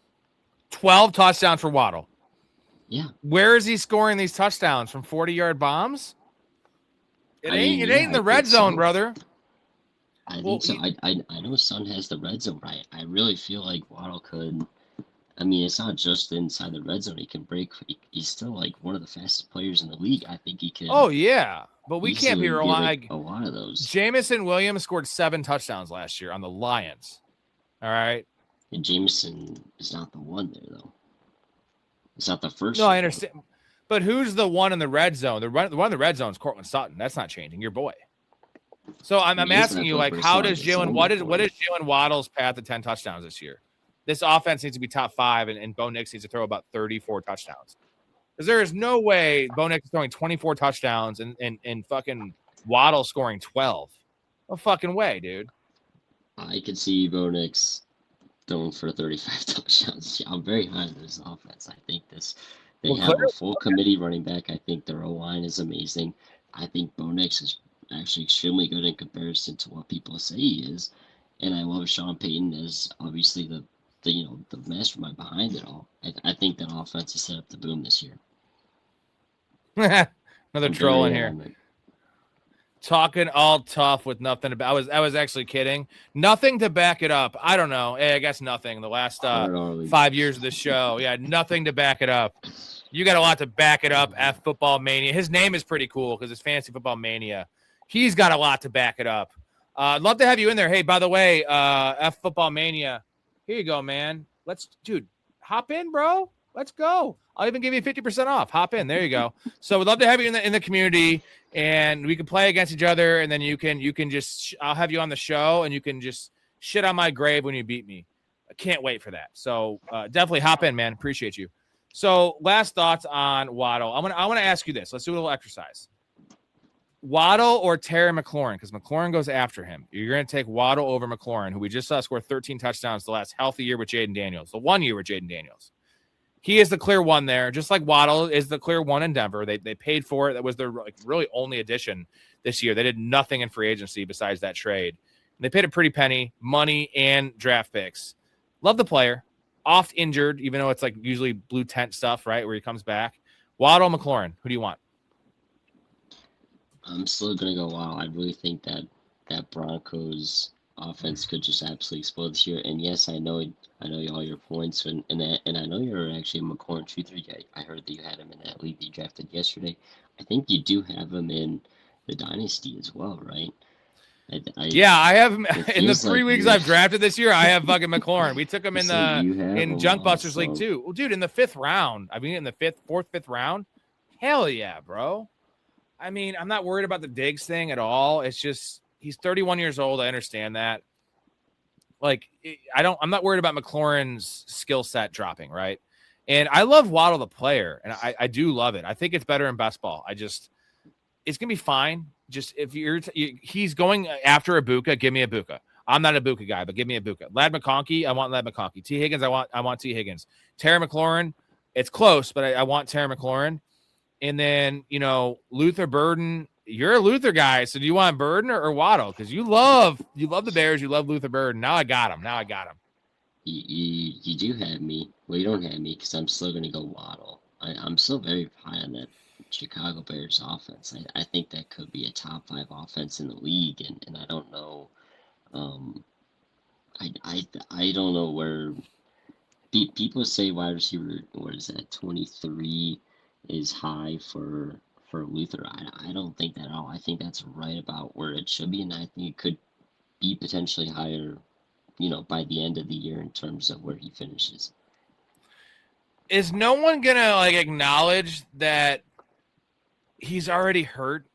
12 touchdowns for Waddle. Yeah. Where is he scoring these touchdowns? From 40-yard bombs? It ain't in the red zone, brother. I think so. I know Son has the red zone, but I really feel like Waddle could. I mean, it's not just inside the red zone. He can break. He's still like one of the fastest players in the league. I think he could. Oh yeah, but we can't be relying. Like a lot of those. Jamison Williams scored 7 touchdowns last year on the Lions. All right. And Jameson is not the one there, though. It's not the first. No, I understand. But who's the one in the red zone? The one in the red zone is Cortland Sutton. That's not changing. Your boy. So I'm asking you, like, how does Jalen? What is Jalen Waddle's path to 10 touchdowns this year? This offense needs to be top 5, and Bo Nix needs to throw about 34 touchdowns. Because there is no way Bo Nix is throwing 24 touchdowns and fucking Waddle scoring 12. No fucking way, dude. I could see Bo Nix going for 35 touchdowns. I'm very high on this offense. I think they have a full committee running back. I think their O-line is amazing. I think Bo Nix is actually extremely good in comparison to what people say he is. And I love Sean Payton as obviously the mastermind behind it all. I think that offense is set up to boom this year. Another I'm troll in very here. adamant. Talking all tough with nothing about. I was actually kidding. Nothing to back it up. I don't know. I guess nothing. The last 5 years of the show, yeah, nothing to back it up. You got a lot to back it up. F Football Mania. His name is pretty cool because it's Fantasy Football Mania. He's got a lot to back it up. I'd love to have you in there. Hey, by the way, F Football Mania. Here you go, man. Dude, hop in, bro. Let's go. I'll even give you 50% off. Hop in. There you go. So we'd love to have you in the community, and we can play against each other, and then you can just I'll have you on the show, and you can just shit on my grave when you beat me. I can't wait for that. So definitely hop in, man. Appreciate you. So last thoughts on Waddle. I want to ask you this. Let's do a little exercise. Waddle or Terry McLaurin, because McLaurin goes after him. You're going to take Waddle over McLaurin, who we just saw score 13 touchdowns the last healthy year with Jaden Daniels, the 1 year with Jaden Daniels. He is the clear one there, just like Waddle is the clear one in Denver. They paid for it. That was their really only addition this year. They did nothing in free agency besides that trade. And they paid a pretty penny, money and draft picks. Love the player. Oft injured, even though it's like usually blue tent stuff, right, where he comes back. Waddle, McLaurin, who do you want? I'm still gonna go Waddle. I really think that Broncos offense could just absolutely explode this year. And yes, I know all your points, and I know you're actually a McLaurin truther. I heard that you had him in that league that you drafted yesterday. I think you do have him in the dynasty as well, right? Yeah, I have him in the 3 like weeks I've drafted this year. I have fucking McLaurin. We took him in in Junk Busters League too. Well, dude, in the 5th round. I mean, in the 5th round. Hell yeah, bro. I mean, I'm not worried about the Diggs thing at all. It's just he's 31 years old. I understand that. Like, I'm not worried about McLaurin's skill set dropping, right? And I love Waddle the player, and I do love it. I think it's better in best ball. It's gonna be fine. Just if he's going after Ibuka, give me Ibuka. I'm not a Ibuka guy, but give me Ibuka. Lad McConkey, I want Lad McConkey. T. Higgins, I want T. Higgins. Terry McLaurin, it's close, but I want Terry McLaurin. And then, Luther Burden, you're a Luther guy. So do you want Burden or Waddle? Because you love the Bears. You love Luther Burden. Now I got him. You do have me. Well, you don't have me because I'm still going to go Waddle. I'm still very high on that Chicago Bears offense. I think that could be a top 5 offense in the league. And I don't know. I don't know where people say wide receiver, what is that, 23 is high for Luther. I don't think that at all. I think that's right about where it should be, and I think it could be potentially higher, by the end of the year in terms of where he finishes. Is no one gonna acknowledge that he's already hurt?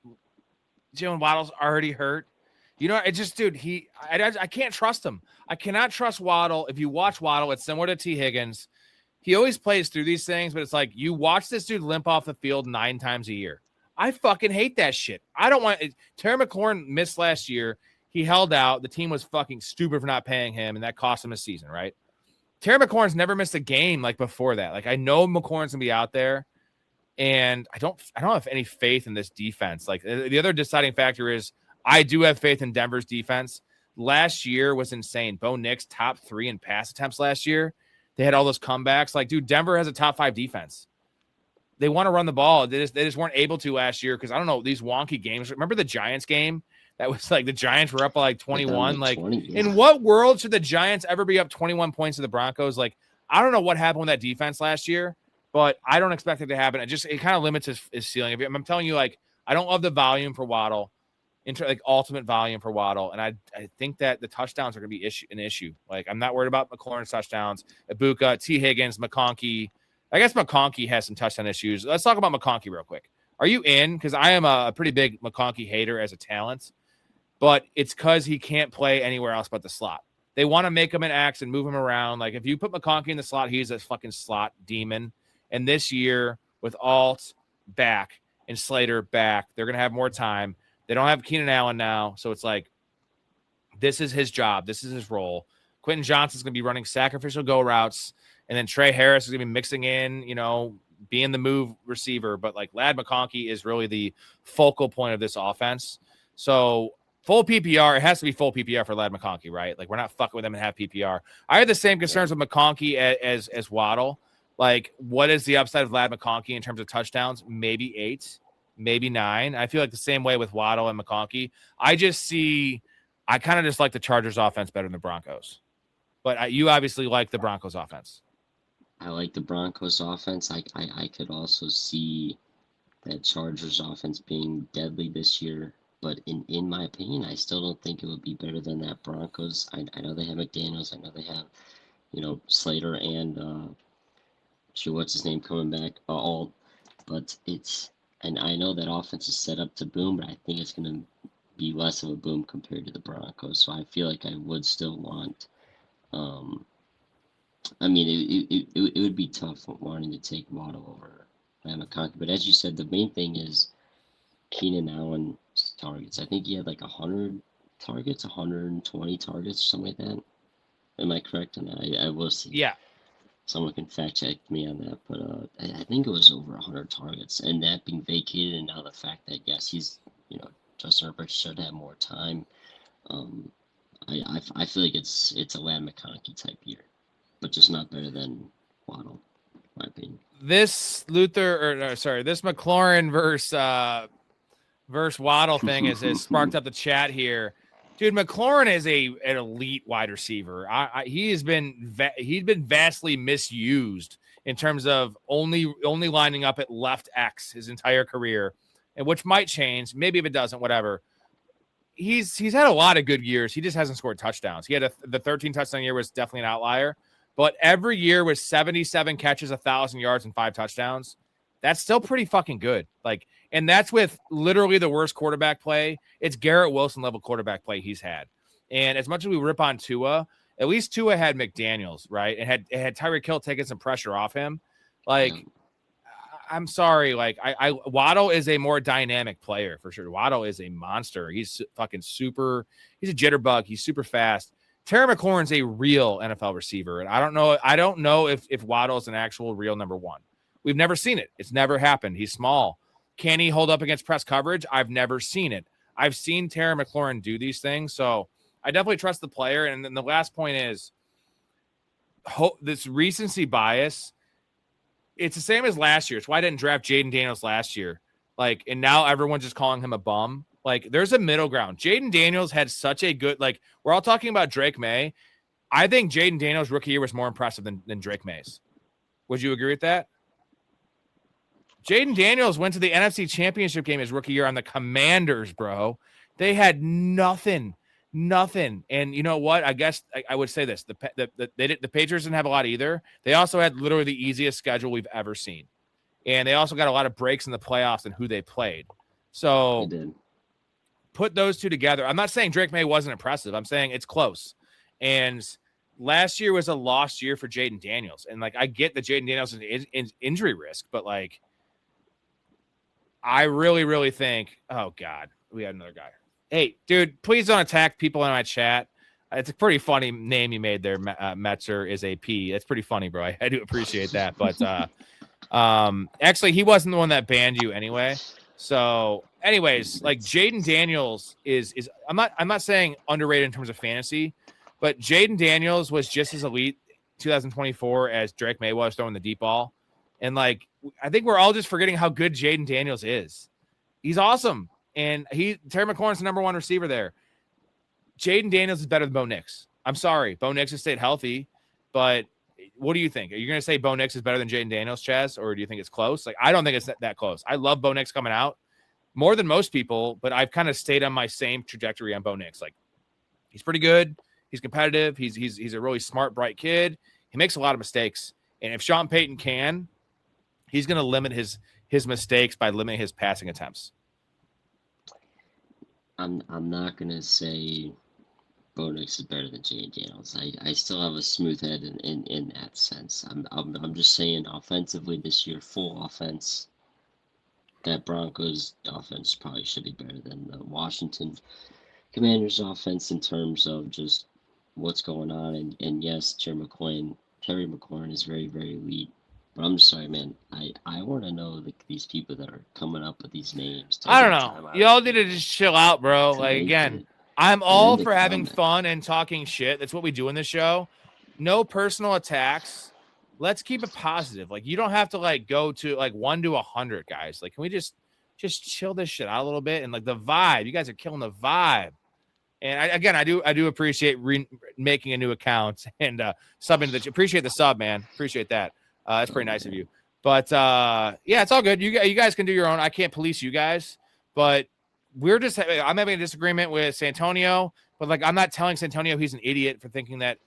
Jalen Waddle's already hurt. It just, dude, I can't trust him. I cannot trust Waddle. If you watch Waddle, it's similar to T. Higgins. He always plays through these things, but it's like you watch this dude limp off the field 9 times a year. I fucking hate that shit. I don't want it. Terry McLaurin missed last year. He held out. The team was fucking stupid for not paying him, and that cost him a season, right? Terry McLaurin's never missed a game before that. I know McLaurin's gonna be out there, and I don't have any faith in this defense. The other deciding factor is I do have faith in Denver's defense. Last year was insane. Bo Nix top 3 in pass attempts last year. They had all those comebacks. Dude, Denver has a top 5 defense. They want to run the ball. They just weren't able to last year because, I don't know, these wonky games. Remember the Giants game? That was the Giants were up by 21. 20, yeah. In what world should the Giants ever be up 21 points to the Broncos? I don't know what happened with that defense last year, but I don't expect it to happen. It kind of limits his ceiling. I'm telling you, I don't love the volume for Waddle. Ultimate volume for Waddle, and I think that the touchdowns are going to be an issue. I'm not worried about McLaurin's touchdowns. Ibuka, T. Higgins, McConkey. I guess McConkey has some touchdown issues. Let's talk about McConkey real quick. Are you in? Because I am a pretty big McConkey hater as a talent, but it's because he can't play anywhere else but the slot. They want to make him an X and move him around. If you put McConkey in the slot, he's a fucking slot demon. And this year, with Alt back and Slater back, they're going to have more time. They don't have Keenan Allen now, so it's this is his job. This is his role. Quentin Johnson's going to be running sacrificial go routes, and then Trey Harris is going to be mixing in, being the move receiver. But Lad McConkey is really the focal point of this offense. So full PPR, it has to be full PPR for Ladd McConkey, right? Like we're not fucking with them and have PPR. I had the same concerns with McConkey as Waddle. Like, what is the upside of Ladd McConkey in terms of touchdowns? Maybe 8, maybe 9. I feel like the same way with Waddle and McConkey. I kind of just like the Chargers offense better than the Broncos. But you obviously like the Broncos offense. I like the Broncos offense. I could also see that Chargers offense being deadly this year. But in my opinion, I still don't think it would be better than that Broncos. I know they have McDaniels. I know they have, Slater and what's his name coming back, all. But and I know that offense is set up to boom, but I think it's going to be less of a boom compared to the Broncos. So I feel like I would still want. I mean, it would be tough wanting to take Waddle over McConkey. But as you said, the main thing is Keenan Allen's targets. I think he had like 100 targets, 120 targets, something like that. Am I correct on that? I will see. Yeah. Someone can fact check me on that, but I think it was over 100 targets, and that being vacated, and now the fact that yes, he's Justin Herbert should have more time. I feel like it's a Ladd McConkey type year, but just not better than Waddle, in my opinion. This McLaurin versus Waddle thing has sparked up the chat here. Dude, McLaurin is an elite wide receiver. He's been vastly misused in terms of only lining up at left X his entire career, and which might change. Maybe if it doesn't, whatever. He's had a lot of good years. He just hasn't scored touchdowns. He had the 13 touchdown year was definitely an outlier, but every year with 77 catches, 1,000 yards, and 5 touchdowns, that's still pretty fucking good. Like, and that's with literally the worst quarterback play. It's Garrett Wilson level quarterback play he's had. And as much as we rip on Tua, at least Tua had McDaniels, right? And had Tyreek Hill taking some pressure off him. Like, I'm sorry. Like, Waddle is a more dynamic player for sure. Waddle is a monster. He's fucking super. He's a jitterbug. He's super fast. Terry McLaurin's a real NFL receiver. And I don't know if Waddle is an actual real number one. We've never seen it. It's never happened. He's small. Can he hold up against press coverage? I've never seen it. I've seen Terry McLaurin do these things, so I definitely trust the player. And then the last point is this recency bias. It's the same as last year. It's why I didn't draft Jaden Daniels last year. Like, and now everyone's just calling him a bum. Like, there's a middle ground. Jaden Daniels had such a good, like, we're all talking about Drake May. I think Jaden Daniels' rookie year was more impressive than Drake May's. Would you agree with that? Jaden Daniels went to the NFC Championship game his rookie year on the Commanders, bro. They had nothing. And you know what? I guess I would say this. The Patriots didn't have a lot either. They also had literally the easiest schedule we've ever seen. And they also got a lot of breaks in the playoffs and who they played. So put those two together. I'm not saying Drake May wasn't impressive. I'm saying it's close. And last year was a lost year for Jaden Daniels. And, like, I get that Jaden Daniels is in injury risk, but, like, I really, really think, oh, God, we had another guy. Hey, dude, please don't attack people in my chat. It's a pretty funny name you made there. Metzer is a P. That's pretty funny, bro. I do appreciate that. But actually, he wasn't the one that banned you anyway. So, anyways, like, Jaden Daniels is I'm not saying underrated in terms of fantasy, but Jaden Daniels was just as elite 2024 as Drake May was throwing the deep ball. And, like, I think we're all just forgetting how good Jaden Daniels is. He's awesome. And Terry McLaurin's the number one receiver there. Jaden Daniels is better than Bo Nix. I'm sorry. Bo Nix has stayed healthy. But what do you think? Are you going to say Bo Nix is better than Jaden Daniels, Chaz? Or do you think it's close? Like, I don't think it's that close. I love Bo Nix coming out more than most people, but I've kind of stayed on my same trajectory on Bo Nix. Like, he's pretty good. He's competitive. He's a really smart, bright kid. He makes a lot of mistakes. And if Sean Payton can, he's going to limit his mistakes by limiting his passing attempts. I'm not going to say Bo Nix is better than Jaden Daniels. I still have a smooth head in that sense. I'm just saying offensively this year, full offense, that Broncos offense probably should be better than the Washington Commanders offense in terms of just what's going on. And yes, Terry McLaurin is very, very elite. But I'm just sorry, man. I want to know these people that are coming up with these names. I don't taking know. time out Y'all of need their to day just chill out, bro. to Like make again, it, I'm and then all to for having comment. fun and talking shit. That's what we do in the show. No personal attacks. Let's keep it positive. Like you don't have to like go to like 1 to 100, guys. Like can we just chill this shit out a little bit and like the vibe? You guys are killing the vibe. And I do appreciate making a new account and subbing to the appreciate the sub, man. Appreciate that. That's pretty nice of you. But yeah, it's all good. You guys can do your own. I can't police you guys, but I'm having a disagreement with Santonio, but like I'm not telling Santonio he's an idiot for thinking that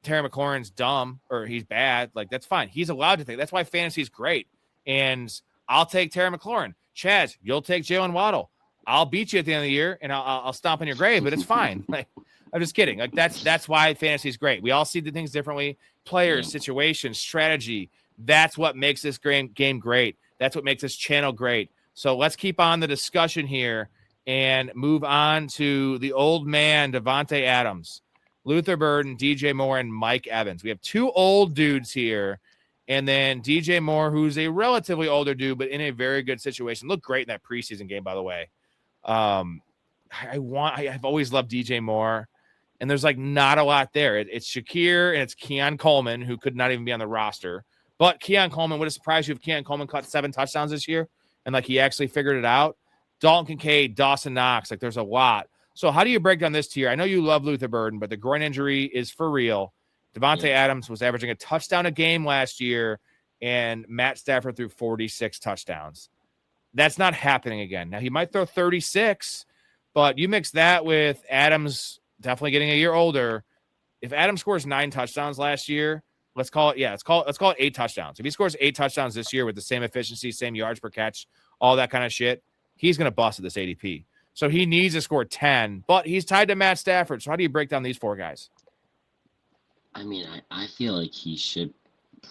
Terry McLaurin's dumb or he's bad. Like that's fine. He's allowed to think. That's why fantasy's great. And I'll take Terry McLaurin. Chaz, you'll take Jalen Waddle. I'll beat you at the end of the year and I'll stomp in your grave, but it's fine. Like I'm just kidding. Like that's why fantasy is great. We all see the things differently. Players, situations, strategy. That's what makes this game great. That's what makes this channel great. So let's keep on the discussion here and move on to the old man, Devontae Adams, Luther Burden, DJ Moore, and Mike Evans. We have two old dudes here. And then DJ Moore, who's a relatively older dude, but in a very good situation. Looked great in that preseason game, by the way. I've always loved DJ Moore, and there's like not a lot there. It's Shakir and it's Keon Coleman, who could not even be on the roster. But Keon Coleman, would it surprise you if Keon Coleman caught 7 touchdowns this year and like he actually figured it out? Dalton Kincaid, Dawson Knox, like there's a lot. So how do you break down this tier? I know you love Luther Burden, but the groin injury is for real. Devontae Adams was averaging a touchdown a game last year, and Matt Stafford threw 46 touchdowns. That's not happening again. Now, he might throw 36, but you mix that with Adams definitely getting a year older. If Adams scores 9 touchdowns last year, let's call it 8 touchdowns. If he scores 8 touchdowns this year with the same efficiency, same yards per catch, all that kind of shit, he's going to bust at this ADP. So he needs to score 10, but he's tied to Matt Stafford. So how do you break down these 4 guys? I mean, I feel like he should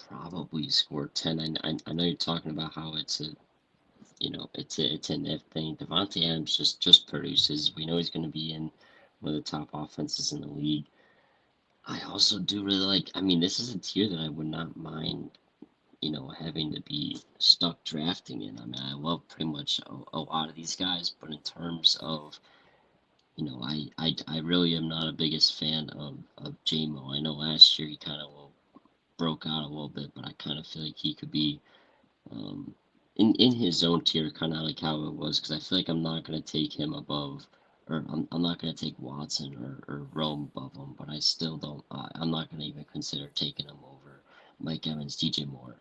probably score 10. I know you're talking about how it's a an if thing. Devontae Adams just produces. We know he's going to be in one of the top offenses in the league. I also do really like. I mean, this is a tier that I would not mind, having to be stuck drafting in. I mean, I love pretty much a lot of these guys, but in terms of, I really am not a biggest fan of J-Mo. I know last year he kind of broke out a little bit, but I kind of feel like he could be. In his own tier, kind of like how it was, because I feel like I'm not going to take him above, or I'm not going to take Watson or Rome above him, but I still don't, I'm not going to even consider taking him over Mike Evans, DJ Moore,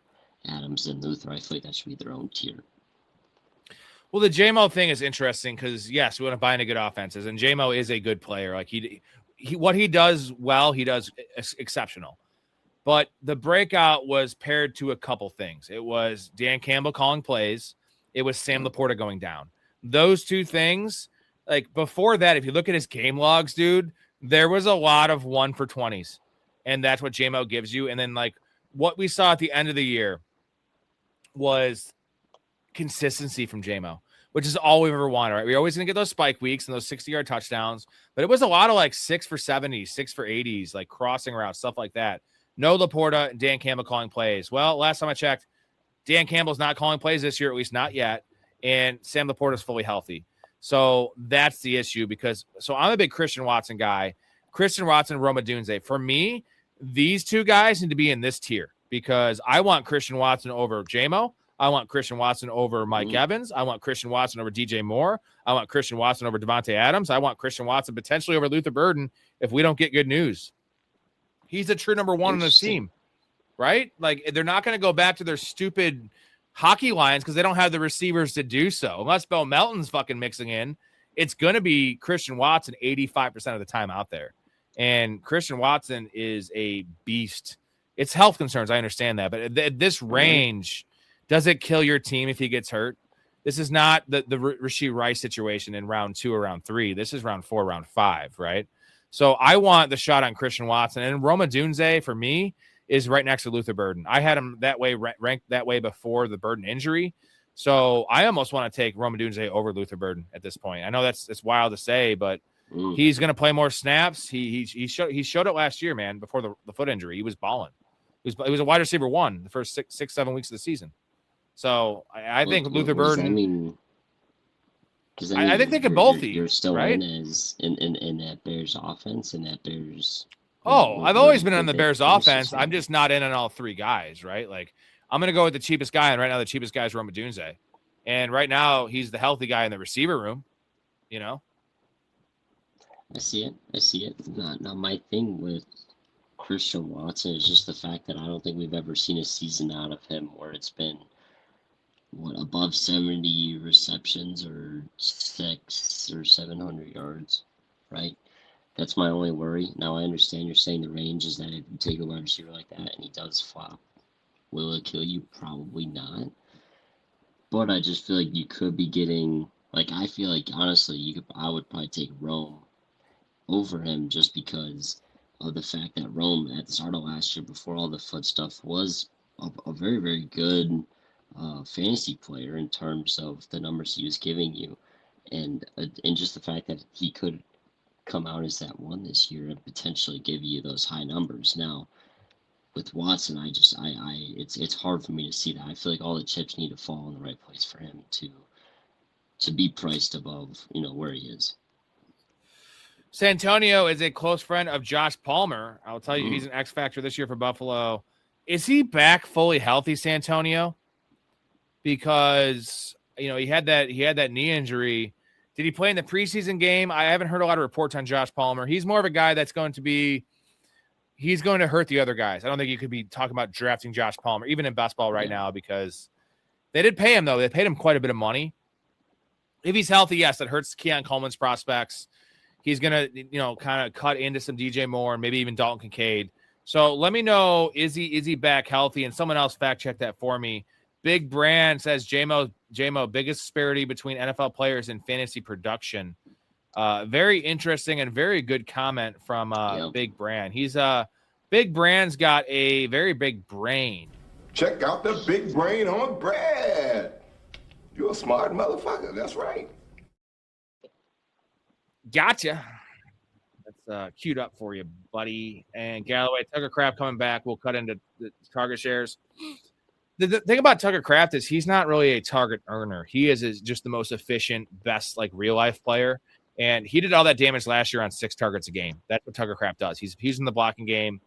Adams, and Luther. I feel like that should be their own tier. Well, the J-Mo thing is interesting because, yes, we want to buy into good offenses, and J-Mo is a good player. Like he what he does well, he does exceptional. But the breakout was paired to a couple things. It was Dan Campbell calling plays. It was Sam Laporta going down. Those 2 things, like before that, if you look at his game logs, dude, there was a lot of 1 for 20s. And that's what J-Mo gives you. And then like what we saw at the end of the year was consistency from J-Mo, which is all we've ever wanted, right? We're always going to get those spike weeks and those 60-yard touchdowns. But it was a lot of like 6 for 70s, 6 for 80s, like crossing routes, stuff like that. No Laporta and Dan Campbell calling plays. Well, last time I checked, Dan Campbell's not calling plays this year, at least not yet. And Sam Laporta's fully healthy. So that's the issue so I'm a big Christian Watson guy. Christian Watson, Rome Odunze. For me, these 2 guys need to be in this tier because I want Christian Watson over J-Mo. I want Christian Watson over Mike Evans. I want Christian Watson over DJ Moore. I want Christian Watson over Devontae Adams. I want Christian Watson potentially over Luther Burden if we don't get good news. He's a true number 1 on this team, right? Like, they're not going to go back to their stupid hockey lines because they don't have the receivers to do so. Unless Bell Melton's fucking mixing in, it's going to be Christian Watson 85% of the time out there. And Christian Watson is a beast. It's health concerns. I understand that. But at this range, does it kill your team if he gets hurt? This is not the Rashee Rice situation in round 2 or round 3. This is round 4, round 5, right? So I want the shot on Christian Watson. And Rome Odunze, for me, is right next to Luther Burden. I had him that way, ranked that way before the Burden injury. So I almost want to take Rome Odunze over Luther Burden at this point. I know that's wild to say, but he's going to play more snaps. He showed it last year, man, before the foot injury. He was balling. He was a wide receiver 1 the first 6-7 weeks of the season. So I think Luther what does that Burden. mean? I think they could both eat. You're still right? in that Bears offense and that Bears. I've always been on the Bears finish offense. this I'm year? just not in on all 3 guys, right? Like I'm gonna go with the cheapest guy, and right now the cheapest guy is Roma Dunze. And right now he's the healthy guy in the receiver room, I see it. Not my thing with Christian Watson is just the fact that I don't think we've ever seen a season out of him where it's been above 70 receptions or 600 or 700 yards, right? That's my only worry. Now I understand you're saying the range is that if you take a wide receiver like that and he does flop, will it kill you? Probably not. But I just feel like you could be getting I feel like honestly I would probably take Rome over him just because of the fact that Rome at the start of last year, before all the FUT stuff, was a very, very good fantasy player in terms of the numbers he was giving you, and just the fact that he could come out as that one this year and potentially give you those high numbers. Now, with Watson, it's hard for me to see that. I feel like all the chips need to fall in the right place for him to be priced above where he is. Santonio is a close friend of Josh Palmer. I'll tell you, he's an X factor this year for Buffalo. Is he back fully healthy, Santonio? Because he had that knee injury. Did he play in the preseason game? I haven't heard a lot of reports on Josh Palmer. He's more of a guy that's going to hurt the other guys. I don't think you could be talking about drafting Josh Palmer, even in best ball right now, because they did pay him, though. They paid him quite a bit of money. If he's healthy, yes, that hurts Keon Coleman's prospects. He's going to, kind of cut into some DJ Moore and maybe even Dalton Kincaid. So let me know, is he back healthy? And someone else fact check that for me. Big Brand says, JMO, biggest disparity between NFL players and fantasy production. Very interesting and very good comment from Big Brand. Big Brand's got a very big brain. Check out the big brain on Brad. You're a smart motherfucker. That's right. Gotcha. That's queued up for you, buddy. And Galloway, Tucker Kraft coming back. We'll cut into the target shares. The thing about Tucker Kraft is he's not really a target earner. He is just the most efficient, best real life player. And he did all that damage last year on 6 targets a game. That's what Tucker Kraft does. He's in the blocking game.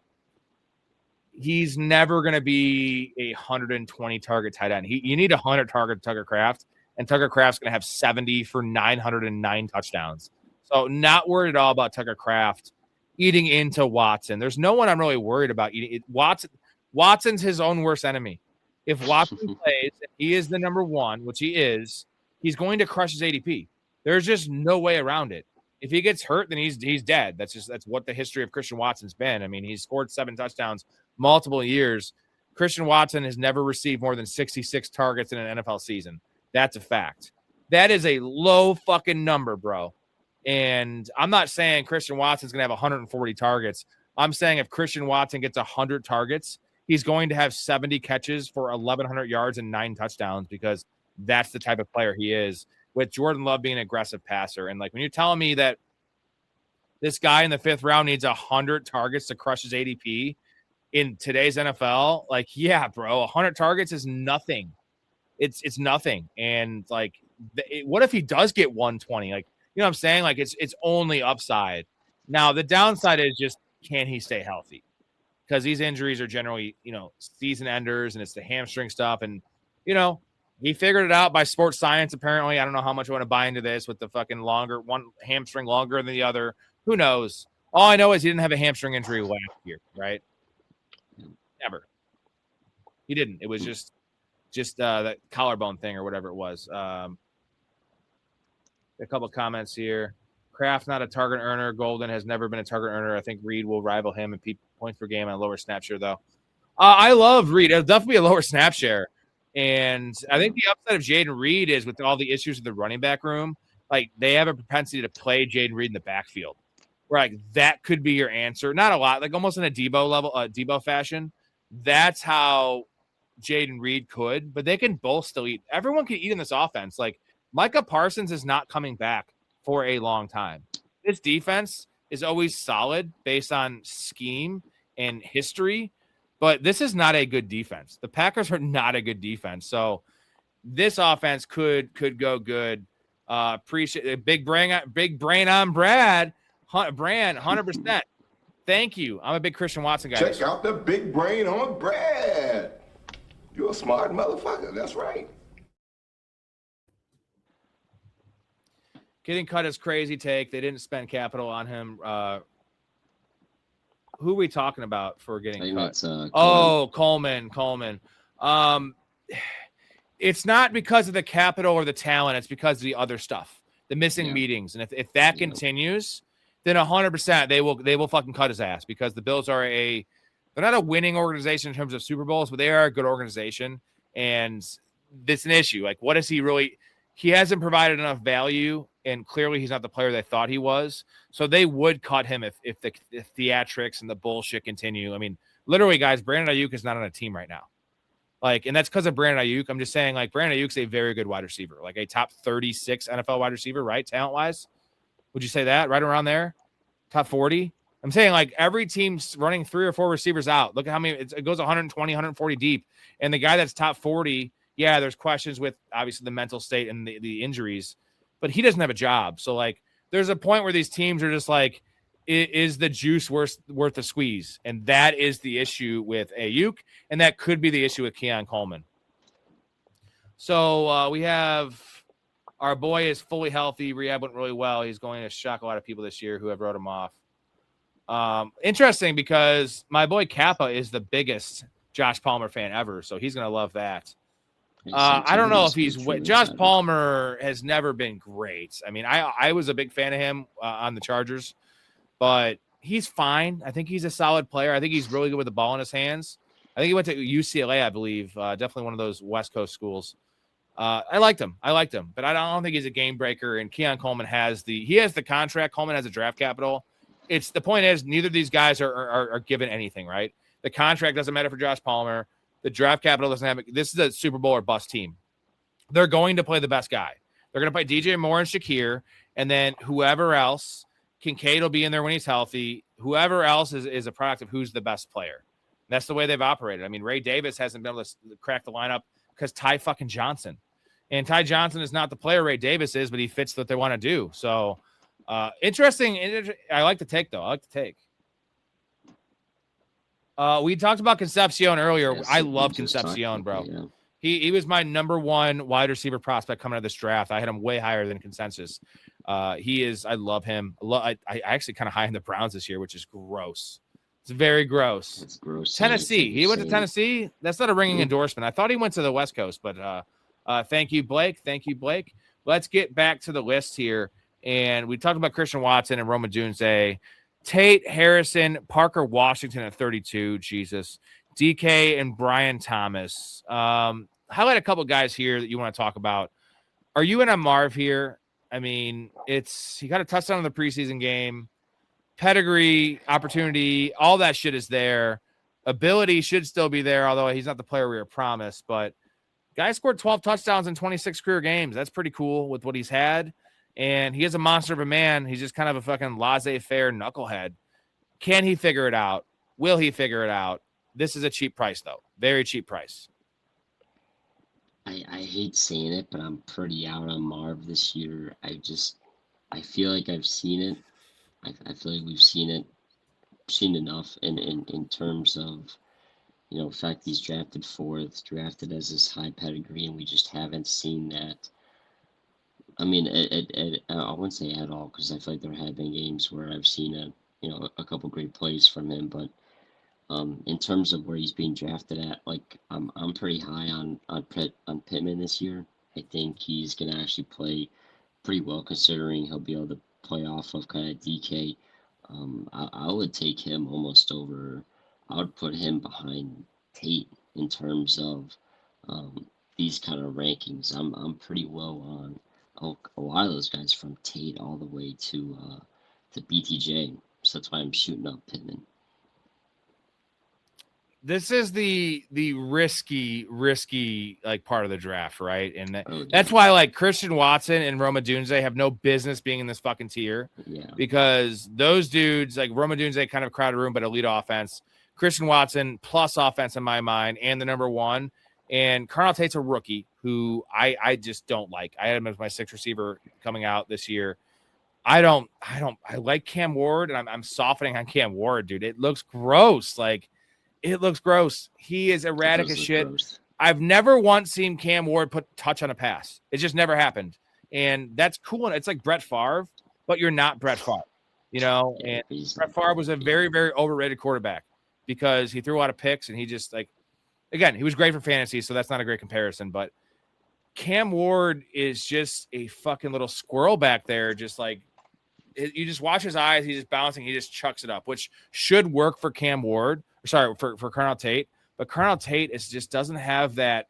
He's never going to be a 120 target tight end. You need 100 target Tucker Kraft, and Tucker Kraft's going to have 70 for 909 touchdowns. So not worried at all about Tucker Kraft eating into Watson. There's no one I'm really worried about eating. Watson's his own worst enemy. If Watson plays, and he is the number 1, which he is, he's going to crush his ADP. There's just no way around it. If he gets hurt, then he's dead. That's what the history of Christian Watson's been. I mean, he's scored 7 touchdowns multiple years. Christian Watson has never received more than 66 targets in an NFL season. That's a fact. That is a low fucking number, bro. And I'm not saying Christian Watson's going to have 140 targets. I'm saying if Christian Watson gets 100 targets, he's going to have 70 catches for 1,100 yards and 9 touchdowns, because that's the type of player he is, with Jordan Love being an aggressive passer. And when you're telling me that this guy in the 5th round needs 100 targets to crush his ADP in today's NFL, yeah, bro, 100 targets is nothing. It's nothing. And what if he does get 120? You know what I'm saying? It's only upside. Now, the downside is just, can he stay healthy? Because these injuries are generally, season enders, and it's the hamstring stuff. And, he figured it out by sports science, apparently. I don't know how much I want to buy into this with the fucking one hamstring longer than the other. Who knows? All I know is he didn't have a hamstring injury last year, right? Never. He didn't. It was just that collarbone thing or whatever it was. A couple comments here. Kraft not a target earner. Golden has never been a target earner. I think Reed will rival him in points per game on a lower snap share, though. I love Reed. It'll definitely be a lower snap share. And I think the upside of Jaden Reed is, with all the issues of the running back room, they have a propensity to play Jaden Reed in the backfield, where that could be your answer. Not a lot, almost in a Debo level, Debo fashion. That's how Jaden Reed could, but they can both still eat. Everyone can eat in this offense. Micah Parsons is not coming back for a long time. This defense is always solid based on scheme and history, But this is not a good defense. The Packers are not a good defense. So this offense could go good. Appreciate it. Big brain on Brand, 100%. Thank you. I'm a big Christian Watson guy. Check out the big brain on Brad. You're a smart motherfucker. That's right. Getting cut is crazy take. They didn't spend capital on him. Who are we talking about for getting cut? Coleman. It's not because of the capital or the talent. It's because of the other stuff, the missing meetings. And if that continues, then 100% they will fucking cut his ass, because the Bills are they're not a winning organization in terms of Super Bowls, but they are a good organization. And it's an issue. Like, what is he really? He hasn't provided enough value, and clearly he's not the player they thought he was. So they would cut him if the theatrics and the bullshit continue. I mean, literally, guys, Brandon Ayuk is not on a team right now. Like, and that's because of Brandon Ayuk. I'm just saying, like, Brandon Ayuk's a very good wide receiver, like a top 36 NFL wide receiver, right? Talent-wise. Would you say that? Right around there? Top 40? I'm saying, like, every team's running 3 or 4 receivers out. Look at how many, it goes 120, 140 deep. And the guy that's top 40, yeah, there's questions with obviously the mental state and the injuries, but he doesn't have a job. So, like, there's a point where these teams are just like, is the juice worth the squeeze? And that is the issue with Ayuk, and that could be the issue with Keon Coleman. So we have our boy is fully healthy. Rehab went really well. He's going to shock a lot of people this year who have wrote him off. Interesting, because my boy Kappa is the biggest Josh Palmer fan ever, so he's going to love that. I don't know if he's Josh Palmer has never been great. I mean, I was a big fan of him on the Chargers, but he's fine. I think he's a solid player. I think he's really good with the ball in his hands. I think he went to UCLA, I believe, definitely one of those West Coast schools. I liked him, but I don't think he's a game breaker. And Keon Coleman has the contract. Coleman has a draft capital. It's the point is neither of these guys are given anything, right? The contract doesn't matter for Josh Palmer. The draft capital doesn't have. This is a Super Bowl or bust team. They're going to play the best guy. They're going to play DJ Moore and Shakir, and then whoever else. Kincaid will be in there when he's healthy. Whoever else is a product of who's the best player. That's the way they've operated. I mean, Ray Davis hasn't been able to crack the lineup because Ty fucking Johnson. And Ty Johnson is not the player Ray Davis is, but he fits what they want to do. So, interesting. I like the take, though. We talked about Concepcion earlier. Yes, I love Concepcion, bro. Yeah. He was my number one wide receiver prospect coming out of this draft. I had him way higher than consensus. He is. I love him. I actually kind of high in the Browns this year, which is gross. It's very gross. It's gross. Tennessee. He went to Tennessee. That's not a ringing endorsement. I thought he went to the West Coast, but thank you, Blake. Let's get back to the list here. And we talked about Christian Watson and Roma Dunze, Tate, Harrison, Parker Washington at 32. Jesus. DK and Brian Thomas. Highlight a couple guys here that you want to talk about. Are you in a Marv here? I mean, he got a touchdown in the preseason game. Pedigree, opportunity, all that shit is there. Ability should still be there, although he's not the player we were promised. But guy scored 12 touchdowns in 26 career games. That's pretty cool with what he's had. And he is a monster of a man. He's just kind of a fucking laissez-faire knucklehead. Can he figure it out? Will he figure it out? This is a cheap price, though. Very cheap price. I hate saying it, but I'm pretty out on Marv this year. I feel like I've seen it. I feel like we've seen enough in terms of, the fact he's drafted 4th, drafted as this high pedigree, and we just haven't seen that. I mean, I wouldn't say at all, because I feel like there have been games where I've seen a couple great plays from him, but in terms of where he's being drafted at, like I'm pretty high on Pittman this year. I think he's gonna actually play pretty well, considering he'll be able to play off of kind of DK. I would take him almost over. I would put him behind Tate in terms of these kind of rankings. I'm pretty low on a lot of those guys, from Tate all the way to BTJ. So that's why I'm shooting up Pittman. This is the risky like part of the draft, right? And that's why like Christian Watson and Roma Dunze have no business being in this fucking tier. Yeah. Because those dudes, like Roma Dunze, kind of crowded room, but elite offense. Christian Watson plus offense in my mind and the number one. And Carnell Tate's a rookie who I just don't like. I had him as my 6th receiver coming out this year. I like Cam Ward, and I'm softening on Cam Ward, dude. It looks gross. Like, it looks gross. He is erratic as shit. Gross. I've never once seen Cam Ward put touch on a pass. It just never happened. And that's cool. It's like Brett Favre, but you're not Brett Favre, you know? Yeah, And Brett Favre was a very, very overrated quarterback because he threw a lot of picks, and he just, like, again, he was great for fantasy, so that's not a great comparison. But Cam Ward is just a fucking little squirrel back there, just like, you just watch his eyes. He's just bouncing. He just chucks it up, which should work for Cam Ward. Sorry, for Carnell Tate. But Carnell Tate just doesn't have that.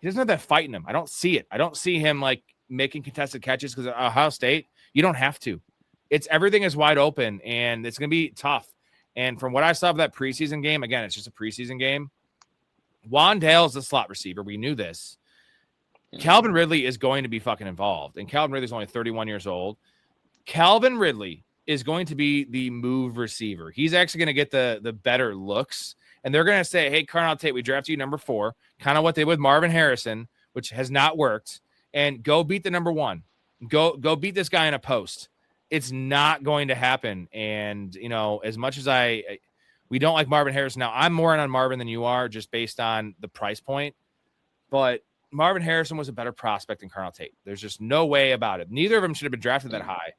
He doesn't have that fight in him. I don't see it. I don't see him like making contested catches because at Ohio State, you don't have to. Everything is wide open, and it's going to be tough. And from what I saw of that preseason game, again, it's just a preseason game. Wandale's the slot receiver. We knew this. Calvin Ridley is going to be fucking involved, and Calvin Ridley is only 31 years old. Calvin Ridley is going to be the move receiver. He's actually going to get the better looks. And they're going to say, hey, Carnell Tate, we drafted you number 4, kind of what they did with Marvin Harrison, which has not worked, and go beat the number 1. Go beat this guy in a post. It's not going to happen. And, you know, as much as we don't like Marvin Harrison now, I'm more on Marvin than you are just based on the price point. But Marvin Harrison was a better prospect than Carnell Tate. There's just no way about it. Neither of them should have been drafted that high.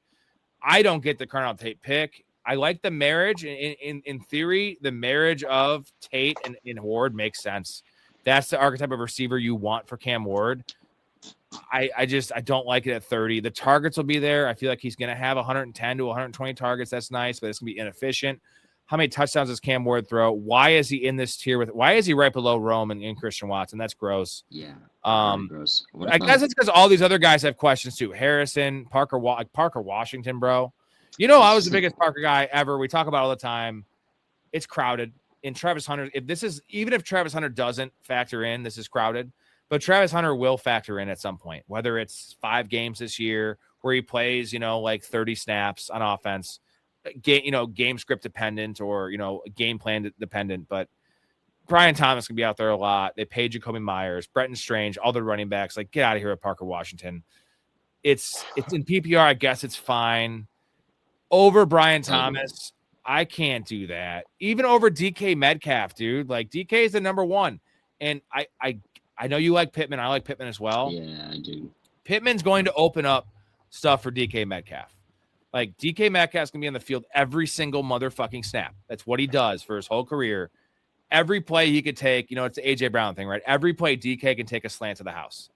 I don't get the Carnell Tate pick. I like the marriage. In theory, the marriage of Tate and Ward makes sense. That's the archetype of receiver you want for Cam Ward. I don't like it at 30. The targets will be there. I feel like he's going to have 110 to 120 targets. That's nice, but it's going to be inefficient. How many touchdowns does Cam Ward throw? Why is he in this tier why is he right below Rome and Christian Watson? That's gross. Yeah. Gross. I guess it's because all these other guys have questions too. Harrison, Parker Washington, bro. You know, I was the biggest Parker guy ever. We talk about it all the time. It's crowded. And Travis Hunter, even if Travis Hunter doesn't factor in, this is crowded. But Travis Hunter will factor in at some point, whether it's 5 games this year where he plays, you know, like 30 snaps on offense. Game script dependent or, you know, game plan dependent. But Brian Thomas can be out there a lot. They paid Jacoby Myers, Brenton Strange, all the running backs. Like, get out of here with Parker Washington. It's in PPR. I guess it's fine. Over Brian Thomas, I can't do that. Even over DK Metcalf, dude. Like, DK is the number 1. And I know you like Pittman. I like Pittman as well. Yeah, I do. Pittman's going to open up stuff for DK Metcalf. Like, DK Metcalf's going to be on the field every single motherfucking snap. That's what he does for his whole career. Every play he could take, you know, it's the A.J. Brown thing, right? Every play DK can take a slant to the house.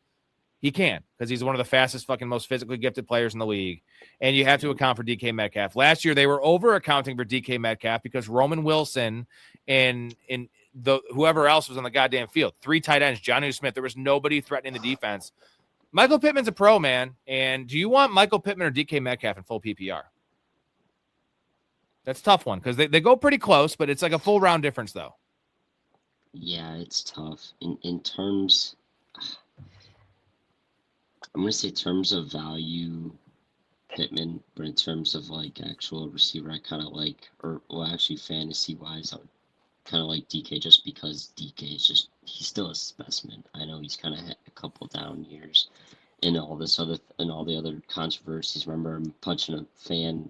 He can, because he's one of the fastest, fucking most physically gifted players in the league. And you have to account for DK Metcalf. Last year, they were over-accounting for DK Metcalf because Roman Wilson and whoever else was on the goddamn field. 3 tight ends, Jonnu Smith. There was nobody threatening the defense. Michael Pittman's a pro, man. And do you want Michael Pittman or DK Metcalf in full PPR? That's a tough one because they go pretty close, but it's like a full round difference, though. Yeah, it's tough. In terms, I'm going to say terms of value, Pittman, but in terms of like actual receiver, I kind of like, actually fantasy-wise, I would kind of like DK just because DK is he's still a specimen. I know he's kind of had a couple down years and all the other controversies. Remember him punching a fan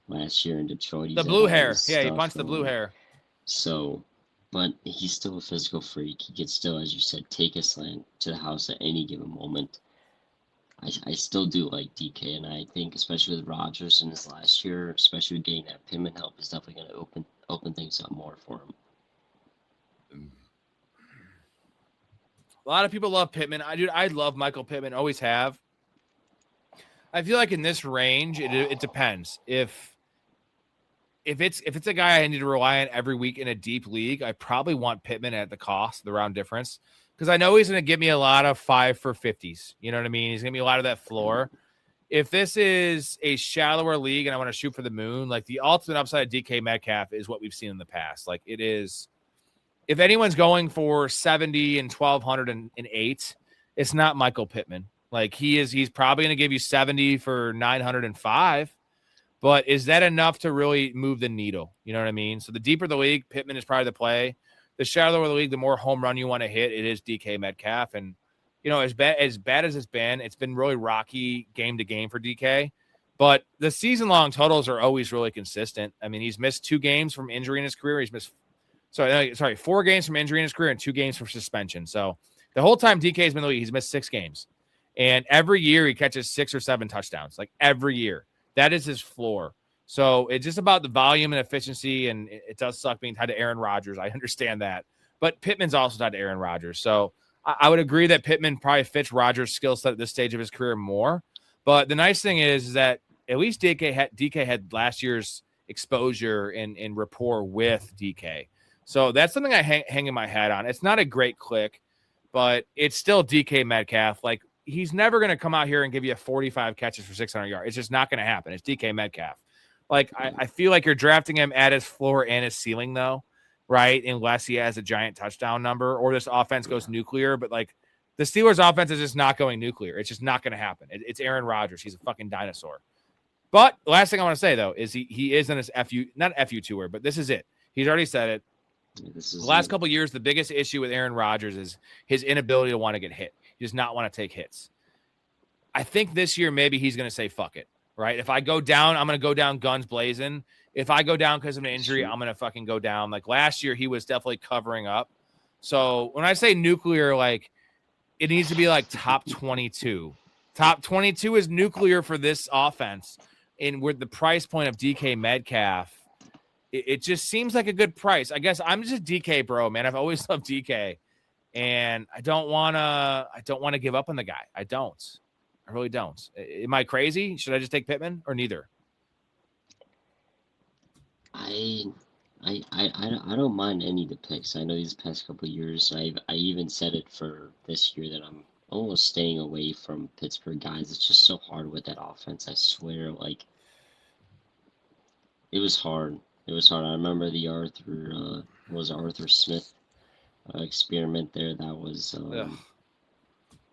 last year in Detroit. The blue hair. Yeah, he punched the blue hair. So, but he's still a physical freak. He could still, as you said, take a slant to the house at any given moment. I still do like DK, and I think especially with Rodgers in his last year, especially with getting that Pittman help, is definitely going to open things up more for him. A lot of people love Pittman. I love Michael Pittman, always have. I feel like in this range, it depends. If it's a guy I need to rely on every week in a deep league, I probably want Pittman at the cost, the round difference, because I know he's going to give me a lot of 5 for 50s. You know what I mean? He's going to be a lot of that floor. If this is a shallower league and I want to shoot for the moon, like the ultimate upside of DK Metcalf is what we've seen in the past. Like it is, if anyone's going for 70 and 1,208, it's not Michael Pittman. Like he's probably going to give you 70 for 905. But is that enough to really move the needle? You know what I mean? So the deeper the league, Pittman is probably the play. The shallower the league, the more home run you want to hit. It is DK Metcalf. And, as bad as it's been really rocky game to game for DK. But the season-long totals are always really consistent. I mean, he's missed 2 games from injury in his career. He's missed 4 games from injury in his career and 2 games from suspension. So the whole time DK has been in the league, he's missed 6 games. And every year he catches 6 or 7 touchdowns, like every year. That is his floor. So it's just about the volume and efficiency, and it does suck being tied to Aaron Rodgers. I understand that. But Pittman's also tied to Aaron Rodgers. So I would agree that Pittman probably fits Rodgers' skill set at this stage of his career more. But the nice thing is that at least DK had last year's exposure and rapport with DK. So that's something I hang in my hat on. It's not a great click, but it's still DK Metcalf. Like, he's never going to come out here and give you 45 catches for 600 yards. It's just not going to happen. It's DK Metcalf. Like, I feel like you're drafting him at his floor and his ceiling, though, right? Unless he has a giant touchdown number or this offense goes nuclear. But, like, the Steelers' offense is just not going nuclear. It's just not going to happen. It's Aaron Rodgers. He's a fucking dinosaur. But the last thing I want to say, though, is he is in his not FU tour, but this is it. He's already said it. The last couple of years, the biggest issue with Aaron Rodgers is his inability to want to get hit. He does not want to take hits. I think this year maybe he's going to say fuck it, right? If I go down, I'm going to go down guns blazing. If I go down because of an injury, I'm going to fucking go down. Like last year, he was definitely covering up. So when I say nuclear, like it needs to be like top 22. Top 22 is nuclear for this offense. And with the price point of DK Metcalf, it just seems like a good price. I guess I'm just DK, bro, man. I've always loved DK. And I don't want to give up on the guy. I really don't. Am I crazy? Should I just take Pittman or neither? I don't mind any of the picks. I know these past couple of years, I even said it for this year that I'm almost staying away from Pittsburgh guys. It's just so hard with that offense. I swear, like it was hard. It was hard. I remember the Arthur Smith experiment there. That was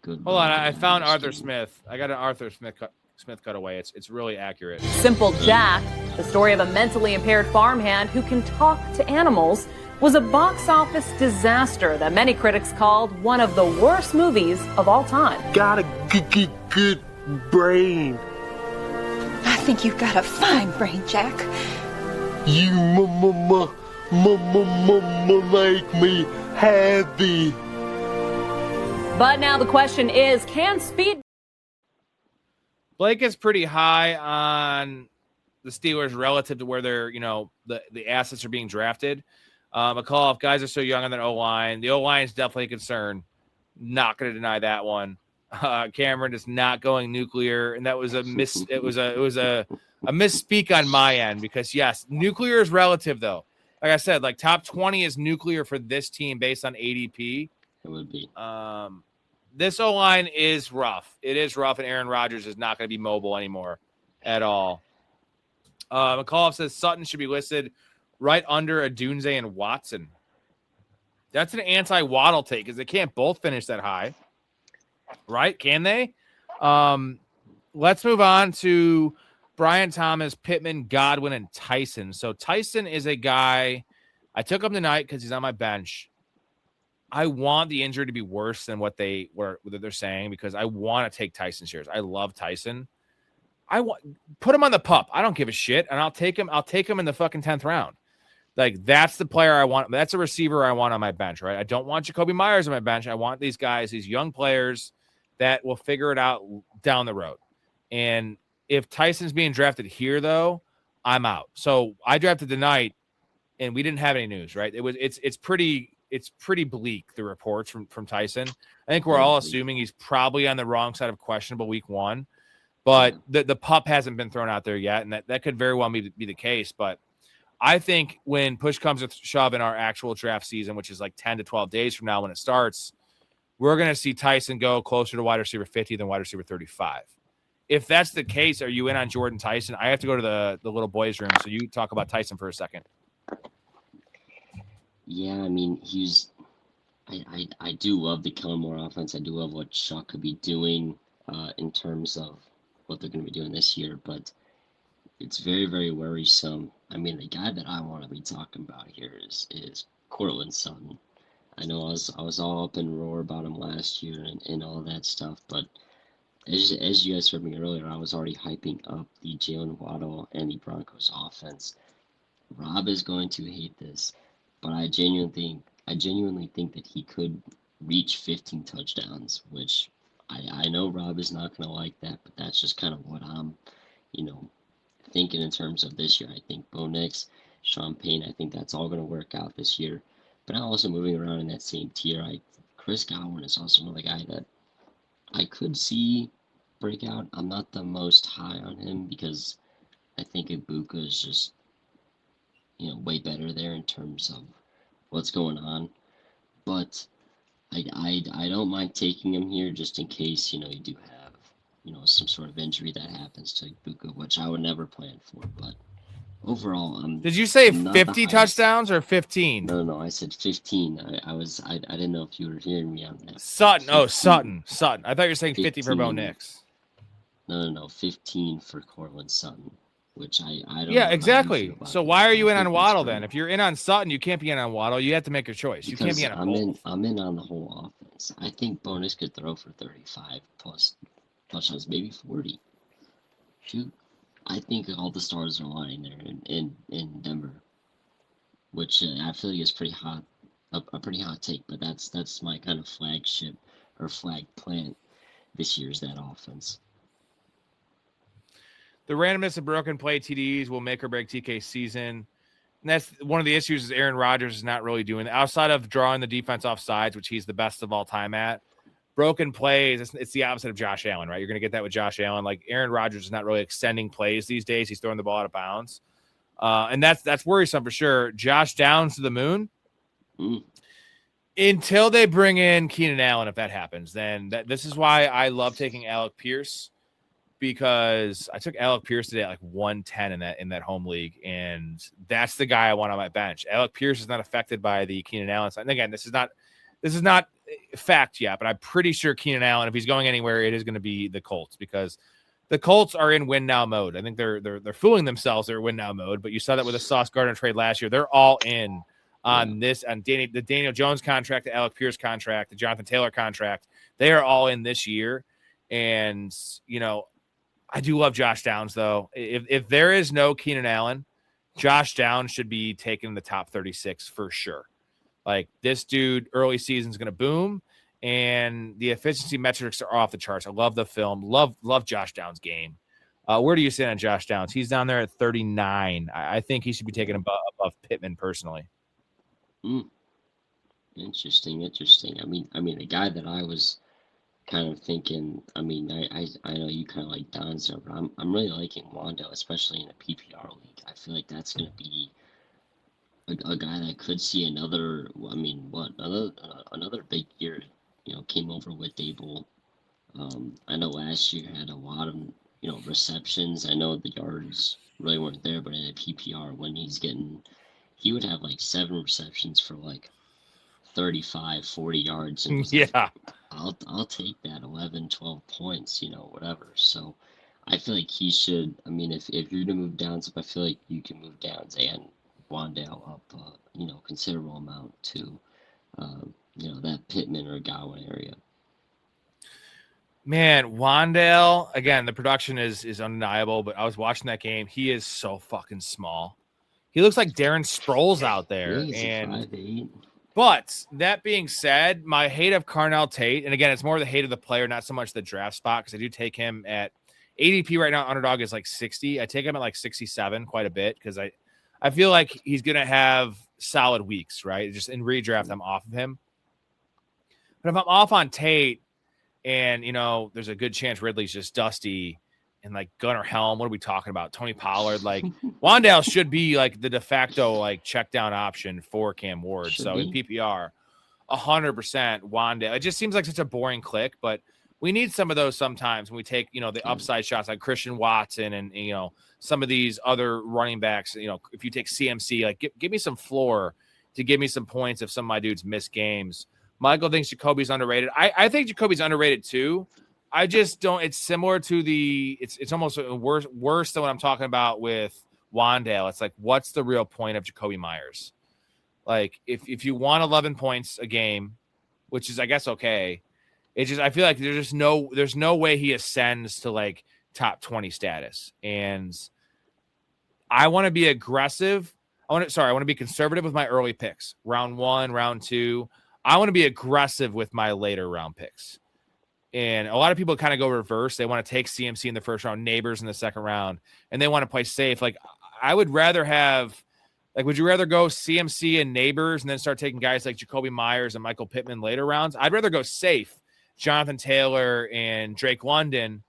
good. Hold on, I found Arthur Smith. I got an Arthur Smith cutaway. It's really accurate. Simple Jack, the story of a mentally impaired farmhand who can talk to animals, was a box office disaster that many critics called one of the worst movies of all time. Got a good brain. I think you've got a fine brain, Jack. You make me happy. But now the question is, can speed... Blake is pretty high on the Steelers relative to where they're, the assets are being drafted. McCall, if guys are so young on that O-line, the O-line is definitely a concern. Not going to deny that one. Cameron is not going nuclear, and that was a misspeak on my end because yes, nuclear is relative though. Like I said, like top 20 is nuclear for this team based on ADP. It would be. This O-line is rough. It is rough, and Aaron Rodgers is not going to be mobile anymore at all. McCall says Sutton should be listed right under Adunze and Watson. That's an anti-Waddle take because they can't both finish that high. Right? Can they? Let's move on to Brian Thomas, Pittman, Godwin, and Tyson. So Tyson is a guy I took him tonight because he's on my bench. I want the injury to be worse than what they're saying because I want to take Tyson shares. I love Tyson. Put him on the pup. I don't give a shit, and I'll take him. I'll take him in the fucking 10th round. Like that's the player I want. That's a receiver I want on my bench, right? I don't want Jacoby Myers on my bench. I want these guys, these young players that will figure it out down the road. And if Tyson's being drafted here, though, I'm out. So I drafted tonight, and we didn't have any news, right? It's pretty bleak, the reports from Tyson. I think we're all assuming he's probably on the wrong side of questionable week 1, but the pup hasn't been thrown out there yet, and that could very well be the case. But I think when push comes to shove in our actual draft season, which is like 10 to 12 days from now when it starts, we're going to see Tyson go closer to wide receiver 50 than wide receiver 35. If that's the case, are you in on Jordan Tyson? I have to go to the little boys' room, so you talk about Tyson for a second. Yeah, I mean, I do love the Kellen Moore offense. I do love what Chuck could be doing in terms of what they're going to be doing this year. But it's very, very worrisome. I mean, the guy that I want to be talking about here is Cortland Sutton. I know I was all up in roar about him last year and all that stuff, but as you guys heard me earlier, I was already hyping up the Jalen Waddle and the Broncos offense. Rob is going to hate this, but I genuinely think that he could reach 15 touchdowns, which I know Rob is not going to like that, but that's just kind of what I'm, you know, thinking in terms of this year. I think Bo Nix, Sean Payne, I think that's all going to work out this year. But I'm also moving around in that same tier. Chris Godwin is also another guy that I could see break out. I'm not the most high on him because I think Ibuka is just, way better there in terms of what's going on. But I don't mind taking him here just in case, you do have, some sort of injury that happens to Ibuka, which I would never plan for. But overall, Did you say I'm not the 50 highest. touchdowns or 15? No, I said 15. I didn't know if you were hearing me on that. Sutton. 15. Oh, Sutton. I thought you were saying 50 for Bo 15. Nix. No, 15 for Cortland Sutton, which I don't know Yeah, how you exactly. feel about So that. why are you I in on think that's Waddle great. then? If you're in on Sutton, you can't be in on Waddle. You have to make your choice. You can't Because be in on both. I'm in on the whole offense. I think Bonus could throw for 35 plus touchdowns, maybe 40. Shoot, I think all the stars are aligning there in Denver, which I feel like is pretty hot, a pretty hot take. But that's my kind of flagship or flag plant this year is that offense. The randomness of broken play TDs will make or break TK's season. And that's one of the issues is Aaron Rodgers is not really doing outside of drawing the defense off sides, which he's the best of all time at. Broken plays, it's the opposite of Josh Allen, right? You're going to get that with Josh Allen. Like Aaron Rodgers is not really extending plays these days. He's throwing the ball out of bounds. And that's worrisome for sure. Josh Downs to the moon. Until they bring in Keenan Allen, if that happens, then this is why I love taking Alec Pierce, because I took Alec Pierce today at like 110 in that home league, and that's the guy I want on my bench. Alec Pierce is not affected by the Keenan Allen side. And again, this is not fact yet, but I'm pretty sure Keenan Allen, if he's going anywhere, it is going to be the Colts, because the Colts are in win now mode. I think they're fooling themselves. They're win now mode, but you saw that with the Sauce Gardner trade last year. They're all in on this, on the Daniel Jones contract, the Alec Pierce contract, the Jonathan Taylor contract. They are all in this year. And, I do love Josh Downs, though. If there is no Keenan Allen, Josh Downs should be taken in the top 36 for sure. Like, this dude, early season is going to boom, and the efficiency metrics are off the charts. I love the film. Love Josh Downs' game. Where do you stand on Josh Downs? He's down there at 39. I think he should be taken above Pittman personally. Interesting. I mean, the guy that I was kind of thinking. I mean, I know you kind of like Downs, but I'm really liking Wando, especially in a PPR league. I feel like that's going to be a guy that could see another. I mean, another big year. Came over with Dable. I know last year had a lot of receptions. I know the yards really weren't there, but in a PPR, when he would have like 7 receptions for like 35, 40 yards. And yeah. I'll take that 11, 12 points, whatever. So I feel like he should. I mean, if you're going to move Downs up, I feel like you can move Downs and Wandale up, considerable amount to, that Pittman or Godwin area. Man, Wandale, again, the production is undeniable, but I was watching that game. He is so fucking small. He looks like Darren Sproles out there. But that being said, my hate of Carnell Tate, and again, it's more the hate of the player, not so much the draft spot, because I do take him at ADP right now. Underdog is like 60. I take him at like 67 quite a bit, because I feel like he's going to have solid weeks, right? Just in redraft, I'm off of him. But if I'm off on Tate, and, there's a good chance Ridley's just dusty, and like Gunnar Helm, what are we talking about? Tony Pollard, like Wandale should be like the de facto like check down option for Cam Ward. In PPR, 100% Wandale. It just seems like such a boring click, but we need some of those sometimes when we take, the upside shots like Christian Watson and some of these other running backs. If you take CMC, like give me some floor to give me some points if some of my dudes miss games. Michael thinks Jacoby's underrated. I think Jacoby's underrated too, I just don't. It's similar to it's almost worse than what I'm talking about with Wandale. It's like, what's the real point of Jacoby Myers? Like, if you want 11 points a game, which is, I guess, okay, it's just, I feel like there's no way he ascends to like top 20 status. And I want to be aggressive. I want to be conservative with my early picks. Round 1, round 2. I want to be aggressive with my later round picks. And a lot of people kind of go reverse. They want to take CMC in the first round, Neighbors in the second round, and they want to play safe. Like, I would rather have, like, would you rather go CMC and Neighbors and then start taking guys like Jacoby Myers and Michael Pittman later rounds? I'd rather go safe, Jonathan Taylor and Drake London,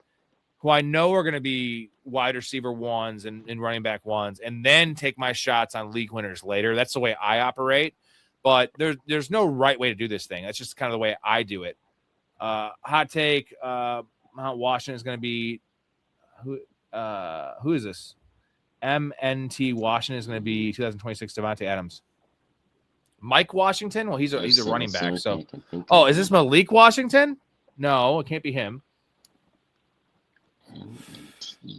who I know are going to be wide receiver ones and running back ones, and then take my shots on league winners later. That's the way I operate. But there's no right way to do this thing. That's just kind of the way I do it. Hot take, Mount Washington is going to be who is this? MNT Washington is going to be 2026 Devontae Adams. Mike Washington? Well, he's a running back. So, is this Malik Washington? No, it can't be him.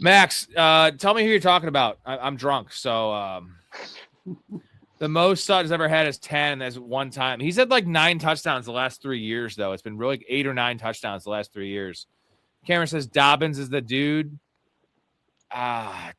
Max, tell me who you're talking about. I'm drunk, so the most Sutton's ever had is 10 as one time. He's had like 9 touchdowns the last 3 years, though. It's been really 8 or 9 touchdowns the last 3 years. Cameron says Dobbins is the dude.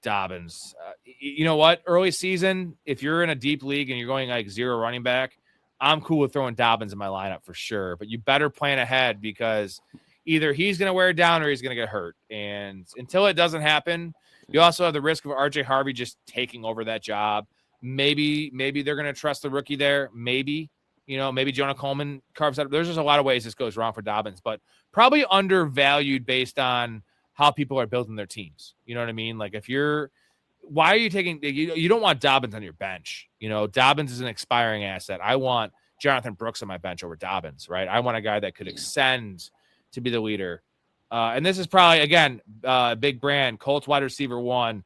Dobbins. You know what? Early season, if you're in a deep league and you're going like 0 running back, I'm cool with throwing Dobbins in my lineup for sure. But you better plan ahead, because either he's going to wear it down or he's going to get hurt. And until it doesn't happen, you also have the risk of RJ Harvey just taking over that job. Maybe they're going to trust the rookie there. Maybe Jonah Coleman carves out. There's just a lot of ways this goes wrong for Dobbins, but probably undervalued based on how people are building their teams. You know what I mean? Like, why are you taking, you don't want Dobbins on your bench. Dobbins is an expiring asset. I want Jonathan Brooks on my bench over Dobbins, right? I want a guy that could extend to be the leader. And this is probably, again, big brand. Colts wide receiver 1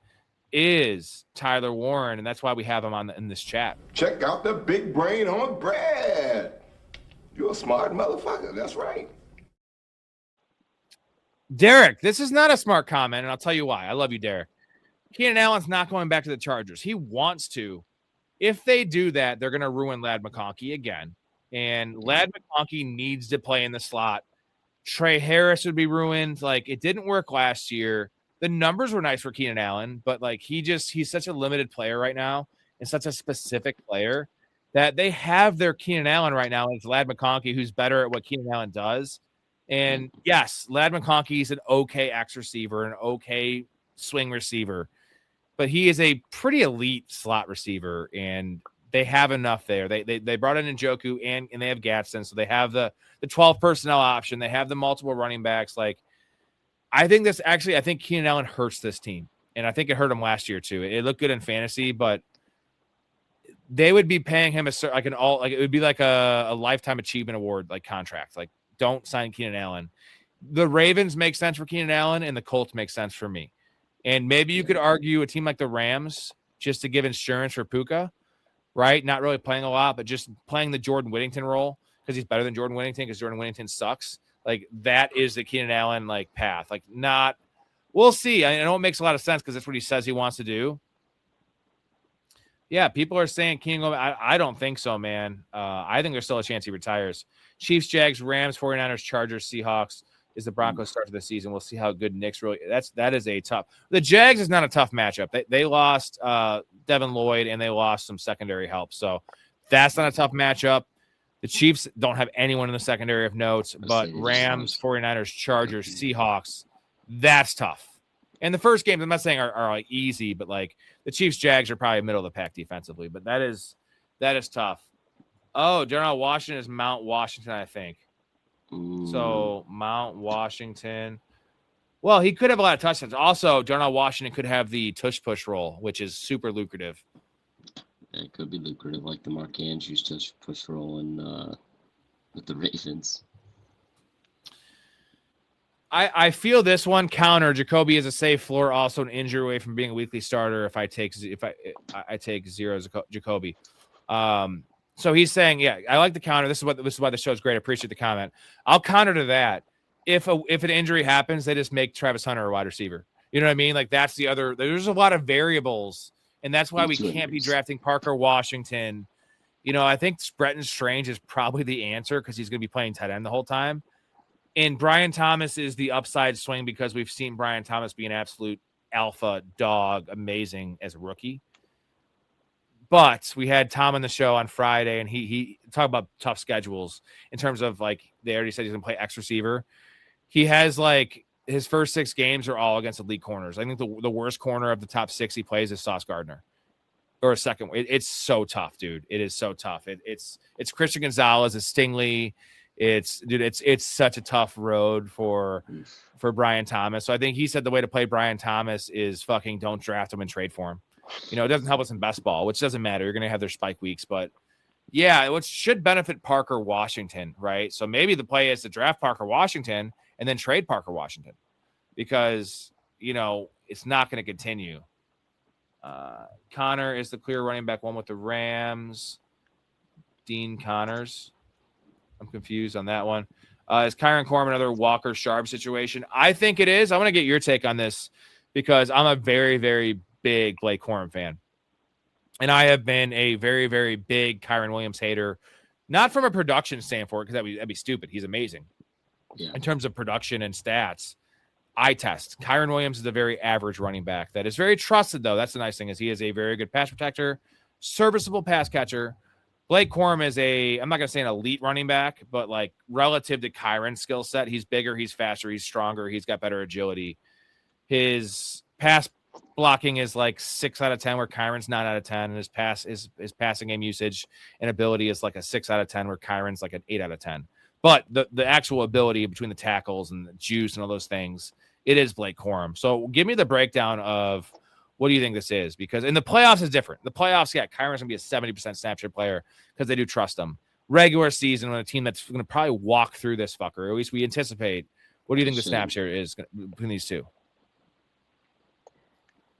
is Tyler Warren, and that's why we have him in this chat. Check out the big brain on Brad. You're a smart motherfucker. That's right. Derek, this is not a smart comment, and I'll tell you why. I love you, Derek. Keenan Allen's not going back to the Chargers. He wants to. If they do that, they're going to ruin Ladd McConkey again. And Ladd McConkey needs to play in the slot. Trey Harris would be ruined. Like, it didn't work last year. The numbers were nice for Keenan Allen, but like he's such a limited player right now and such a specific player that they have their Keenan Allen right now. It's Ladd McConkey, who's better at what Keenan Allen does. And yes, Ladd McConkey is an okay X receiver, an okay swing receiver, but he is a pretty elite slot receiver, and they have enough there. They brought in Njoku and they have Gadsden, so they have the 12 personnel option. They have the multiple running backs. Like, I think Keenan Allen hurts this team, and I think it hurt him last year too. It looked good in fantasy, but they would be paying him it would be like a lifetime achievement award like contract. Like, don't sign Keenan Allen. The Ravens make sense for Keenan Allen, and the Colts make sense for me. And maybe you could argue a team like the Rams just to give insurance for Puka, right? Not really playing a lot, but just playing the Jordan Whittington role because he's better than Jordan Whittington because Jordan Whittington sucks. Like, that is the Keenan Allen path. We'll see. I know it makes a lot of sense because that's what he says he wants to do. Yeah, people are saying Keenan. I don't think so, man. I think there's still a chance he retires. Chiefs, Jags, Rams, 49ers, Chargers, Seahawks is the Broncos start to the season. We'll see how good Nick's really. That is a tough. The Jags is not a tough matchup. They lost Devin Lloyd and they lost some secondary help, so that's not a tough matchup. The Chiefs don't have anyone in the secondary of notes, but Rams, 49ers, Chargers, Seahawks, that's tough. And the first games, I'm not saying are easy, but the Chiefs, Jags are probably middle of the pack defensively, but that is tough. Oh, Darnell Washington is Mount Washington, I think. So Mount Washington. Well, he could have a lot of touchdowns. Also, Darnell Washington could have the tush push role, which is super lucrative. It could be lucrative, like the Mark Andrews push roll with the Ravens. I feel this one counter. Jacoby is a safe floor, also an injury away from being a weekly starter. If I take 0 Jacoby, so he's saying, yeah, I like the counter. This is why the show is great. I appreciate the comment. I'll counter to that. if an injury happens, they just make Travis Hunter a wide receiver. You know what I mean? Like that's the other. There's a lot of variables, and that's why we can't be drafting Parker Washington. You know, I think Bretton Strange is probably the answer because he's going to be playing tight end the whole time. And Brian Thomas is the upside swing because we've seen Brian Thomas be an absolute alpha dog, amazing as a rookie. But we had Tom on the show on Friday, and he talked about tough schedules in terms of like they already said he's going to play X receiver. He has like his first 6 games are all against elite corners. I think the worst corner of the top 6 he plays is Sauce Gardner. Or a second. It's so tough, dude. It is so tough. It's Christian Gonzalez, it's Stingley. It's such a tough road for Brian Thomas. So I think he said the way to play Brian Thomas is fucking don't draft him and trade for him. You know, it doesn't help us in best ball, which doesn't matter. You're going to have their spike weeks, but yeah, which should benefit Parker Washington, right? So maybe the play is to draft Parker Washington and then trade Parker Washington because, you know, it's not going to continue. Connor is the clear running back 1 with the Rams. Dean Connors. I'm confused on that one. Is Kyron Corum another Walker Sharp situation? I think it is. I want to get your take on this because I'm a very, very big Blake Corum fan. And I have been a very, very big Kyron Williams hater, not from a production standpoint, because that'd be stupid. He's amazing. Yeah. In terms of production and stats, eye test. Kyron Williams is a very average running back that is very trusted, though. That's the nice thing is he is a very good pass protector, serviceable pass catcher. Blake Corum is I'm not going to say an elite running back, but like relative to Kyron's skill set, he's bigger, he's faster, he's stronger, he's got better agility. His pass blocking is like 6 out of 10, where Kyron's 9 out of 10, and his passing game usage and ability is like a 6 out of 10, where Kyron's like an 8 out of 10. But the actual ability between the tackles and the juice and all those things, it is Blake Corum. So give me the breakdown of what do you think this is? Because in the playoffs is different. The playoffs, yeah, Kyron's going to be a 70% snapshot player because they do trust him. Regular season on a team that's going to probably walk through this fucker, or at least we anticipate. What do you think the snapshot is between these two?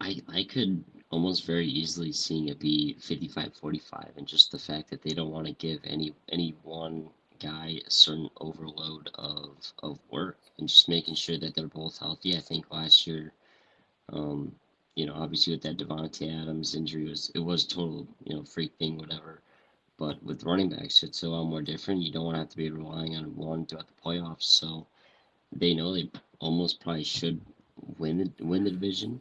I could almost very easily seeing it be 55-45, and just the fact that they don't want to give any one guy a certain overload of work, and just making sure that they're both healthy. I think last year, you know, obviously with that Devontae Adams injury, it was total, you know, freak thing, whatever. But with running backs, it's a lot more different. You don't want to have to be relying on one throughout the playoffs. So they know they almost probably should win the division.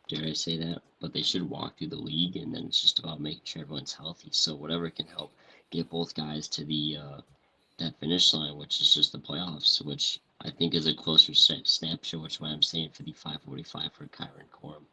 Dare I say that? But they should walk through the league, and then it's just about making sure everyone's healthy. So whatever can help get both guys to the that finish line, which is just the playoffs, which I think is a closer snapshot, which is why I'm saying 55-45 for Kyron Corum.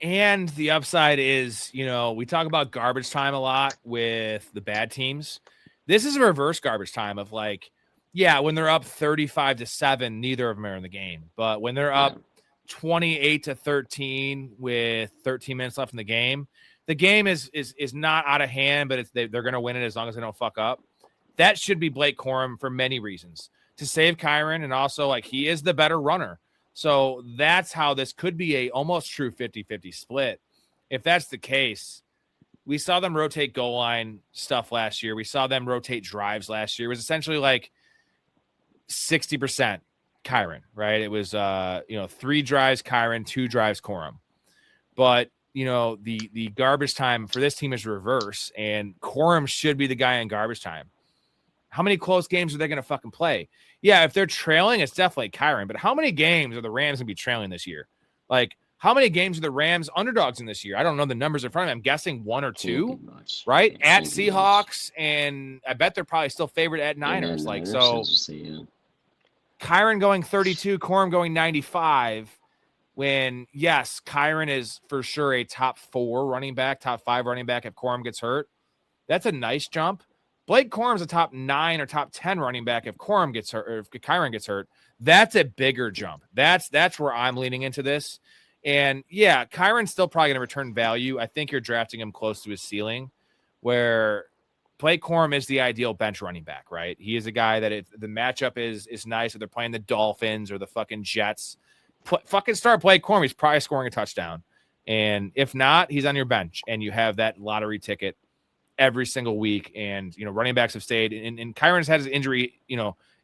And the upside is, you know, we talk about garbage time a lot with the bad teams. This is a reverse garbage time of like, yeah, when they're up 35-7, neither of them are in the game. But when they're up 28-13 with 13 minutes left in the game is not out of hand, but they're going to win it as long as they don't fuck up. That should be Blake Corum for many reasons, to save Kyron, and also like he is the better runner. So that's how this could be a almost true 50-50 split. If that's the case, we saw them rotate goal line stuff last year. We saw them rotate drives last year. It was essentially like 60% Kyron, right? It was 3 drives Kyron, 2 drives Corum. But the garbage time for this team is reverse, and Corum should be the guy in garbage time. How many close games are they going to fucking play? Yeah, if they're trailing, it's definitely Kyron. But how many games are the Rams going to be trailing this year? Like, how many games are the Rams underdogs in this year? I don't know the numbers in front of me. I'm guessing 1 or 2, right? At Seahawks, and I bet they're probably still favored at Niners. Kyron going 32, Corum going 95. When, yes, Kyron is for sure a top 4 running back, top 5 running back if Corum gets hurt. That's a nice jump. Blake Corum's a top 9 or top 10 running back if Corum gets hurt, or if Kyron gets hurt. That's a bigger jump. That's where I'm leaning into this. And yeah, Kyron's still probably going to return value. I think you're drafting him close to his ceiling, where Blake Corum is the ideal bench running back, right? He is a guy that the matchup is nice. If they're playing the Dolphins or the fucking Jets, fucking start Blake Corum. He's probably scoring a touchdown. And if not, he's on your bench, and you have that lottery ticket every single week. And, running backs have stayed, and Kyron's had his injury,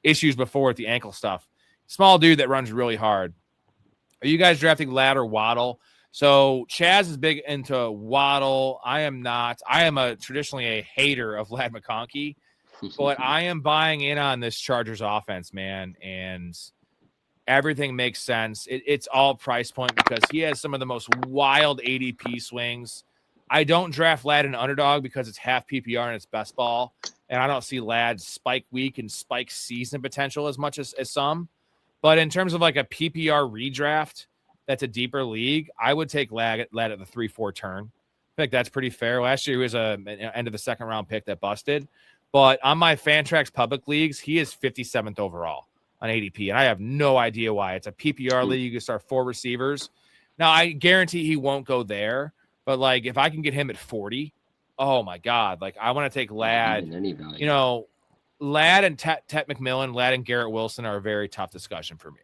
issues before with the ankle stuff. Small dude that runs really hard. Are you guys drafting Ladd or Waddle? So Chaz is big into Waddle. I am not. I am traditionally a hater of Ladd McConkey, but I am buying in on this Chargers offense, man, and everything makes sense. It's all price point because he has some of the most wild ADP swings. I don't draft Ladd in underdog because it's half PPR and it's best ball, and I don't see Ladd's spike week and spike season potential as much as some. But in terms of like a PPR redraft that's a deeper league, I would take Ladd at the 3-4 turn. I think that's pretty fair. Last year he was an end of the second round pick that busted. But on my Fantrax public leagues, he is 57th overall on ADP, and I have no idea why. It's a PPR league. You can start 4 receivers. Now, I guarantee he won't go there, but like if I can get him at 40, oh my God. Like I want to take Ladd. You know, Ladd and Tet McMillan, Ladd and Garrett Wilson are a very tough discussion for me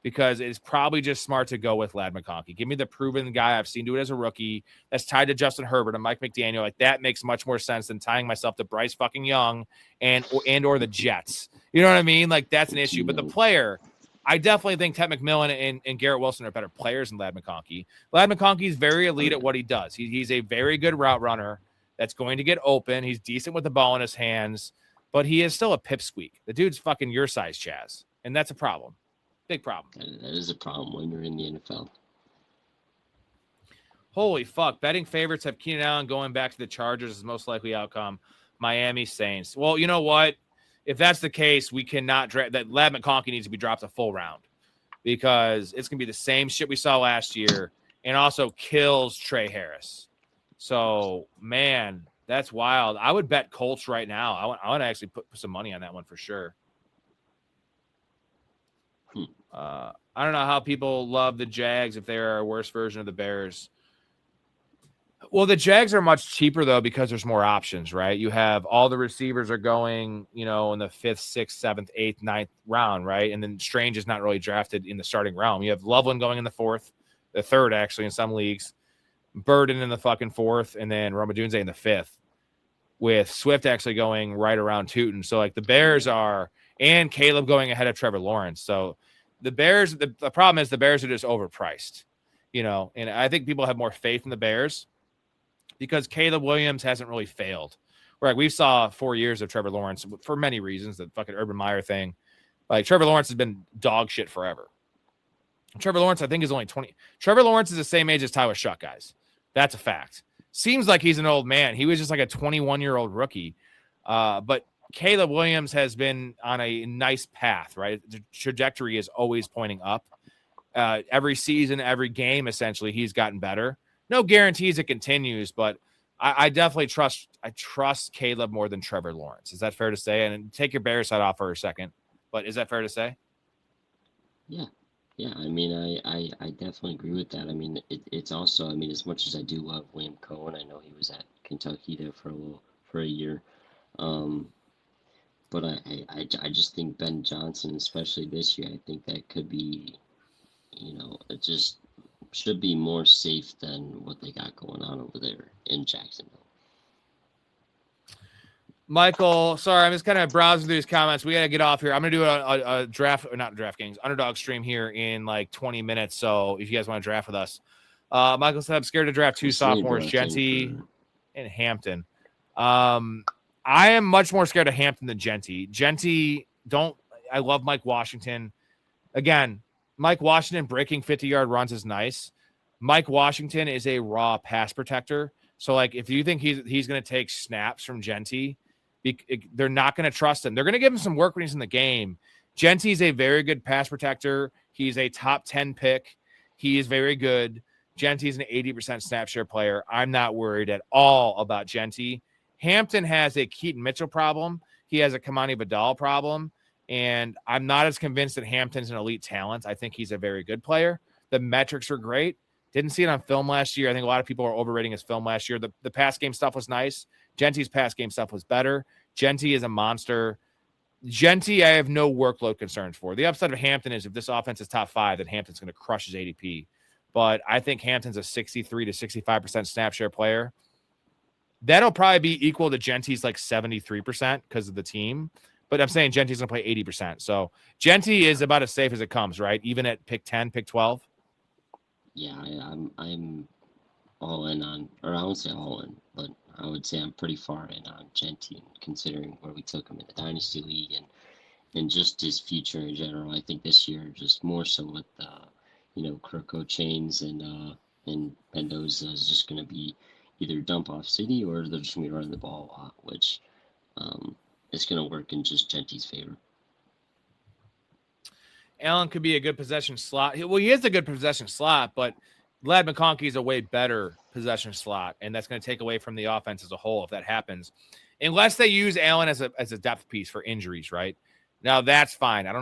because it's probably just smart to go with Ladd McConkey. Give me the proven guy I've seen do it as a rookie that's tied to Justin Herbert and Mike McDaniel. Like that makes much more sense than tying myself to Bryce fucking Young and or the Jets. You know what I mean? Like that's an issue. But the player, I definitely think Tet McMillan and Garrett Wilson are better players than Ladd McConkey. Ladd McConkey is very elite at what he does. He's a very good route runner that's going to get open. He's decent with the ball in his hands. But he is still a pipsqueak. The dude's fucking your size, Chaz. And that's a problem. Big problem. That is a problem when you're in the NFL. Holy fuck. Betting favorites have Keenan Allen going back to the Chargers as most likely outcome. Miami Saints. Well, you know what? If that's the case, we cannot draft that. Ladd McConkey needs to be dropped a full round because it's going to be the same shit we saw last year and also kills Trey Harris. So, man, that's wild. I would bet Colts right now. I want to actually put some money on that one for sure. I don't know how people love the Jags if they're a worse version of the Bears. Well, the Jags are much cheaper, though, because there's more options, right? You have all the receivers are going, in the 5th, 6th, 7th, 8th, 9th round, right? And then Strange is not really drafted in the starting round. You have Loveland going in the 4th, the 3rd, actually, in some leagues. Burden in the fucking 4th, and then Romadunze in the 5th, with Swift actually going right around Tootin. So, like, the Bears are, and Caleb going ahead of Trevor Lawrence. So, the Bears, the problem is the Bears are just overpriced, and I think people have more faith in the Bears because Caleb Williams hasn't really failed. Right. We saw 4 years of Trevor Lawrence for many reasons, the fucking Urban Meyer thing. Like, Trevor Lawrence has been dog shit forever. Trevor Lawrence, I think, is only 20. Trevor Lawrence is the same age as Tyler Shuck, guys. That's a fact. Seems like he's an old man. He was just like a 21-year-old rookie. But Caleb Williams has been on a nice path, right? The trajectory is always pointing up. Every season, every game, essentially, he's gotten better. No guarantees it continues, but I definitely trust Caleb more than Trevor Lawrence. Is that fair to say? And take your Bears hat off for a second, but is that fair to say? Yeah. Yeah, I mean, I definitely agree with that. I mean, it's also, I mean, as much as I do love William Cohen, I know he was at Kentucky there for a year. But I just think Ben Johnson, especially this year, I think that could be, it just should be more safe than what they got going on over there in Jacksonville. Michael, sorry, I'm just kind of browsing through these comments. We got to get off here. I'm going to do a draft, or not DraftKings, underdog stream here in like 20 minutes. So if you guys want to draft with us. Michael said, I'm scared to draft 2 sophomores, Genty and Hampton. I am much more scared of Hampton than Genty. I love Mike Washington. Again, Mike Washington breaking 50-yard runs is nice. Mike Washington is a raw pass protector. So, like, if you think he's going to take snaps from Genty, they're not going to trust him. They're going to give him some work when he's in the game. Genty's a very good pass protector. He's a top 10 pick. He is very good. Genty's an 80% snap share player. I'm not worried at all about Genty. Hampton has a Keaton Mitchell problem. He has a Kamani Vidal problem. And I'm not as convinced that Hampton's an elite talent. I think he's a very good player. The metrics are great. Didn't see it on film last year. I think a lot of people are overrating his film last year. The pass game stuff was nice. Genty's pass game stuff was better. Genty is a monster. Genty, I have no workload concerns for. The upside of Hampton is if this offense is top 5, then Hampton's going to crush his ADP. But I think Hampton's a 63 to 65% snap share player. That'll probably be equal to Genty's like 73% because of the team. But I'm saying Gentry's going to play 80%. So Gentry is about as safe as it comes, right? Even at pick 10, pick 12. Yeah, I'm all in on, or I won't say all in, but I would say I'm pretty far in on Gentry, considering where we took him in the Dynasty League and just his future in general. I think this year, just more so with Kirko Chains and Mendoza is just going to be either dump off City or they're just going to be running the ball a lot, which is going to work in just Gentry's favor. Allen could be a good possession slot. Well, he is a good possession slot, but Vlad McConkey is a way better possession slot, and that's going to take away from the offense as a whole if that happens, unless they use Allen as a depth piece for injuries, right? Now, that's fine. I don't know